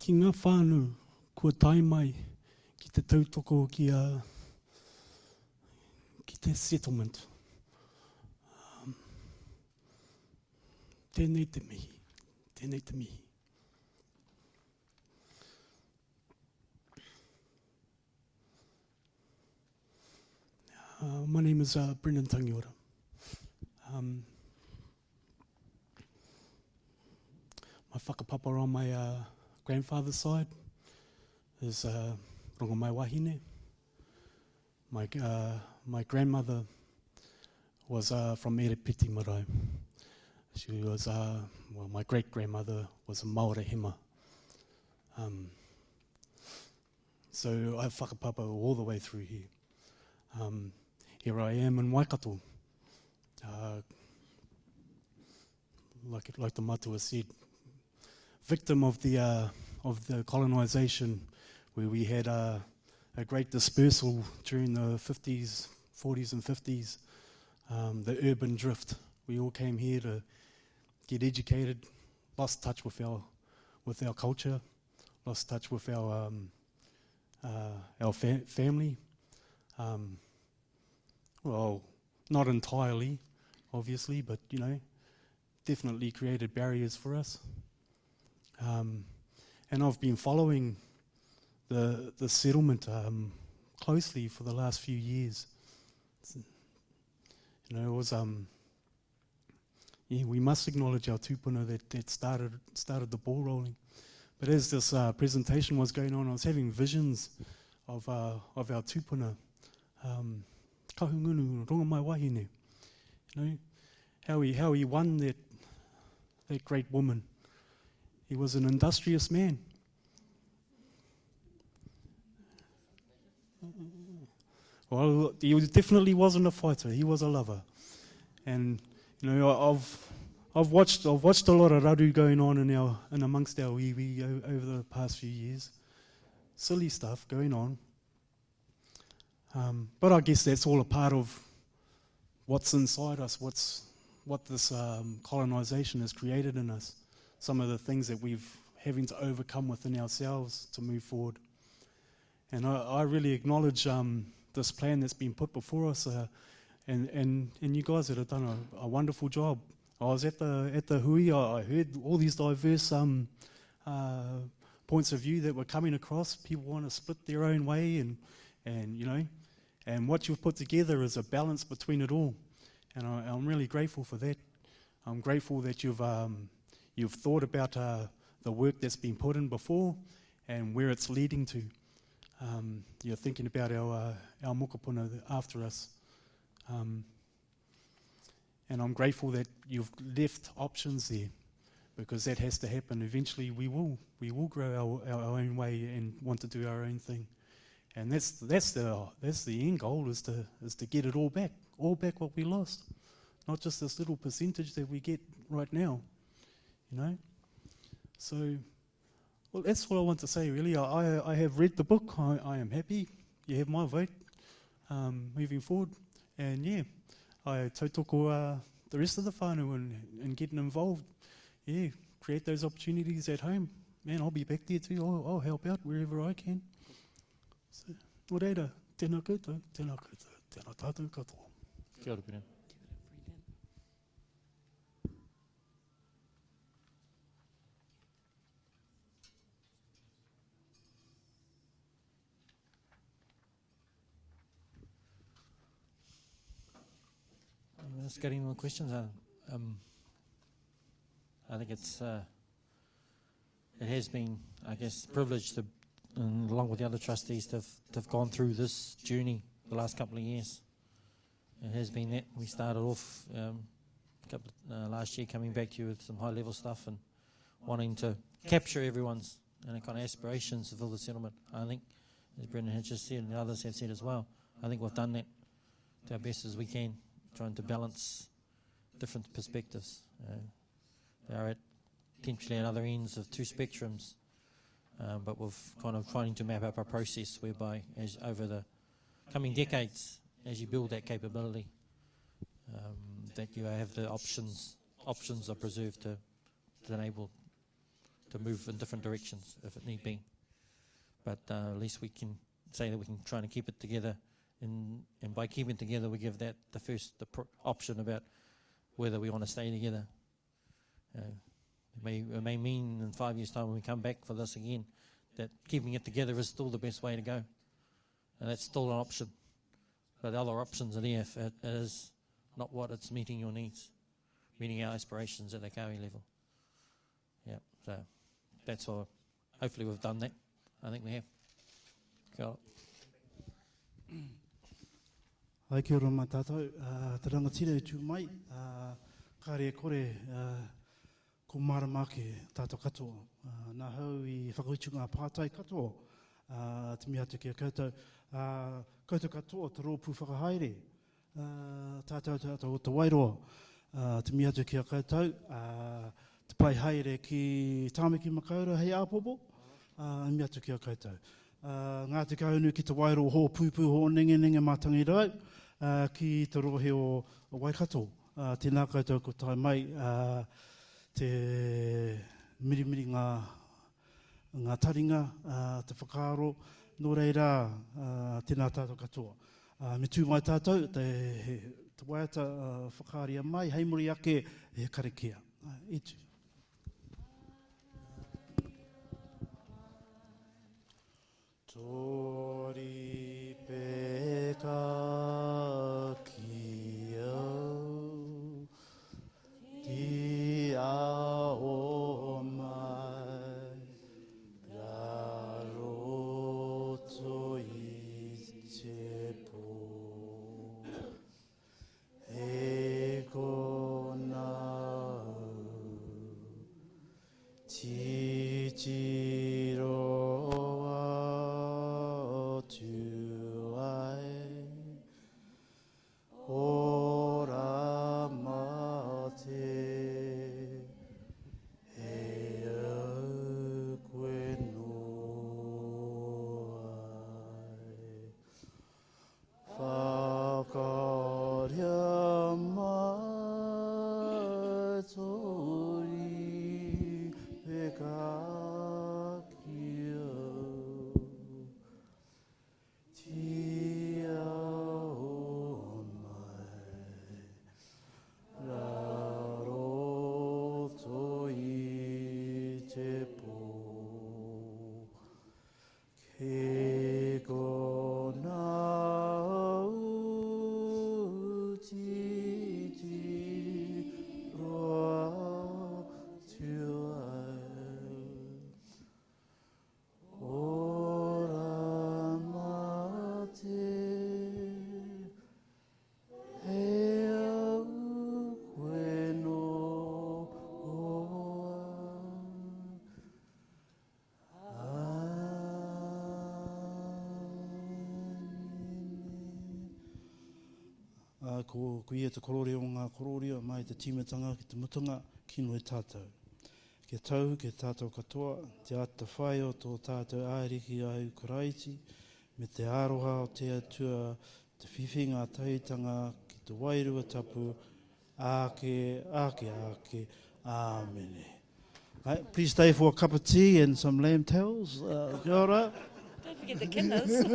Ki ngā whānau, kua tai mai ki te tautoko ki te settlement. Tēnei te mihi, tēnei te mihi. My name is Brendan Tangiora. My whakapapa on my grandfather's side is rongo mai wahine. My grandmother was from Erepiti Marae. She was, well, my great-grandmother was a Māori hema. So I whakapapa all the way through here. Here I am in Waikato. Like the matua said, victim of the colonisation, where we had a great dispersal during the 40s and 50s. the urban drift. We all came here to get educated, lost touch with our culture, lost touch with our family. Well, not entirely, obviously, but you know, definitely created barriers for us. And I've been following the settlement closely for the last few years. You know, it was yeah, we must acknowledge our tūpuna that started the ball rolling. But as this presentation was going on, I was having visions of our tūpuna. Kahungunu, ronga mai wahine. You know, how he won that great woman. He was an industrious man. Well, he definitely wasn't a fighter. He was a lover. And you know, I've watched a lot of raru going on in amongst our iwi over the past few years. Silly stuff going on. But I guess that's all a part of what's inside us, what this colonisation has created in us. Some of the things that we've having to overcome within ourselves to move forward. And I really acknowledge this plan that's been put before us, and you guys that have done a wonderful job. I was at the hui. I heard all these diverse points of view that were coming across. People want to split their own way, and you know, and what you've put together is a balance between it all. And I'm really grateful for that. I'm grateful that you've thought about the work that's been put in before and where it's leading to. You're thinking about our mokopuna after us. And I'm grateful that you've left options there, because that has to happen. Eventually we will grow our own way and want to do our own thing. And that's the end goal, is to get it all back what we lost. Not just this little percentage that we get right now, you know. So, well, that's what I want to say really. I have read the book. I am happy. You have my vote moving forward. And yeah, I tautoko the rest of the whānau and getting involved. Yeah, create those opportunities at home. Man, I'll be back there too. I'll help out wherever I can. So, o reira, tēnā koutou, tēnā tātou katoa. Kia ora, Pina. Let's get any more questions. I think it has been, I guess, a privilege to, along with the other trustees, to have gone through this journey the last couple of years. It has been that. We started off last year coming back to you with some high-level stuff and wanting to capture everyone's kind of aspirations to fill the settlement. I think, as Brendan has just said and the others have said as well, I think we've done that to our best as we can, trying to balance different perspectives. They are potentially at other ends of two spectrums, but we've kind of trying to map up a process whereby, as over the coming decades, as you build that capability, that you have the options are preserved to enable to move in different directions if it need be. But at least we can say that we can try to keep it together. And by keeping it together, we give that the option about whether we want to stay together. It may mean in 5 years' time when we come back for this again, that keeping it together is still the best way to go. And that's still an option. But the other options are there if it is not what it's meeting your needs, meeting our aspirations at the KAHUI level. Yeah, so that's all. Hopefully we've done that. I think we have. Kia ora. Ai kia ora mā tātou, te rangatira e tū mai, ka rea kore ko marama ke tātou katoa. Nā hau i whakautu ngā pātai katoa, te mea te kia koutou. Koutou katoa te rōpū whakahaere, tātou te Wairoa, te mea te kia koutou, te pai haere ki tāmeki makaura hei āpopo, mea te kia koutou. Ngā te kaunu ki te Wairoa ho pūpū ho nenge mātangi rau, ki te rohe o Waikato. Tēnā koutou ko tai mai te mirimiri ngā taringa, te whakaaro, nō reira tēnā tātou katoa. Me tū mai tātou, te waiata whakaaria mai, hei muri ake he karekea. I tū. Tori peka ki au, ti ao mai, ra roto i te po, e kona ti tiro tu ai, ora mate, e au koe no ai. Whakaria mai tori peka ki au. Ti ao mai, ra roto i te po, ke kona au ti roa tu ai. Ora mate, he au koe no ko ia te korore o ngā kororia mai te timatanga ki te mutunga kino e tātou. Ke tau, ke tātou katoa, te ata whai o tō tātou āriki au karaiti, me te aroha o te atua, te whiwhinga taitanga ki te wairua tapu, ake, āmene. Right, please stay for a cup of tea and some lamb tails. Kia ora. Don't forget the kidneys.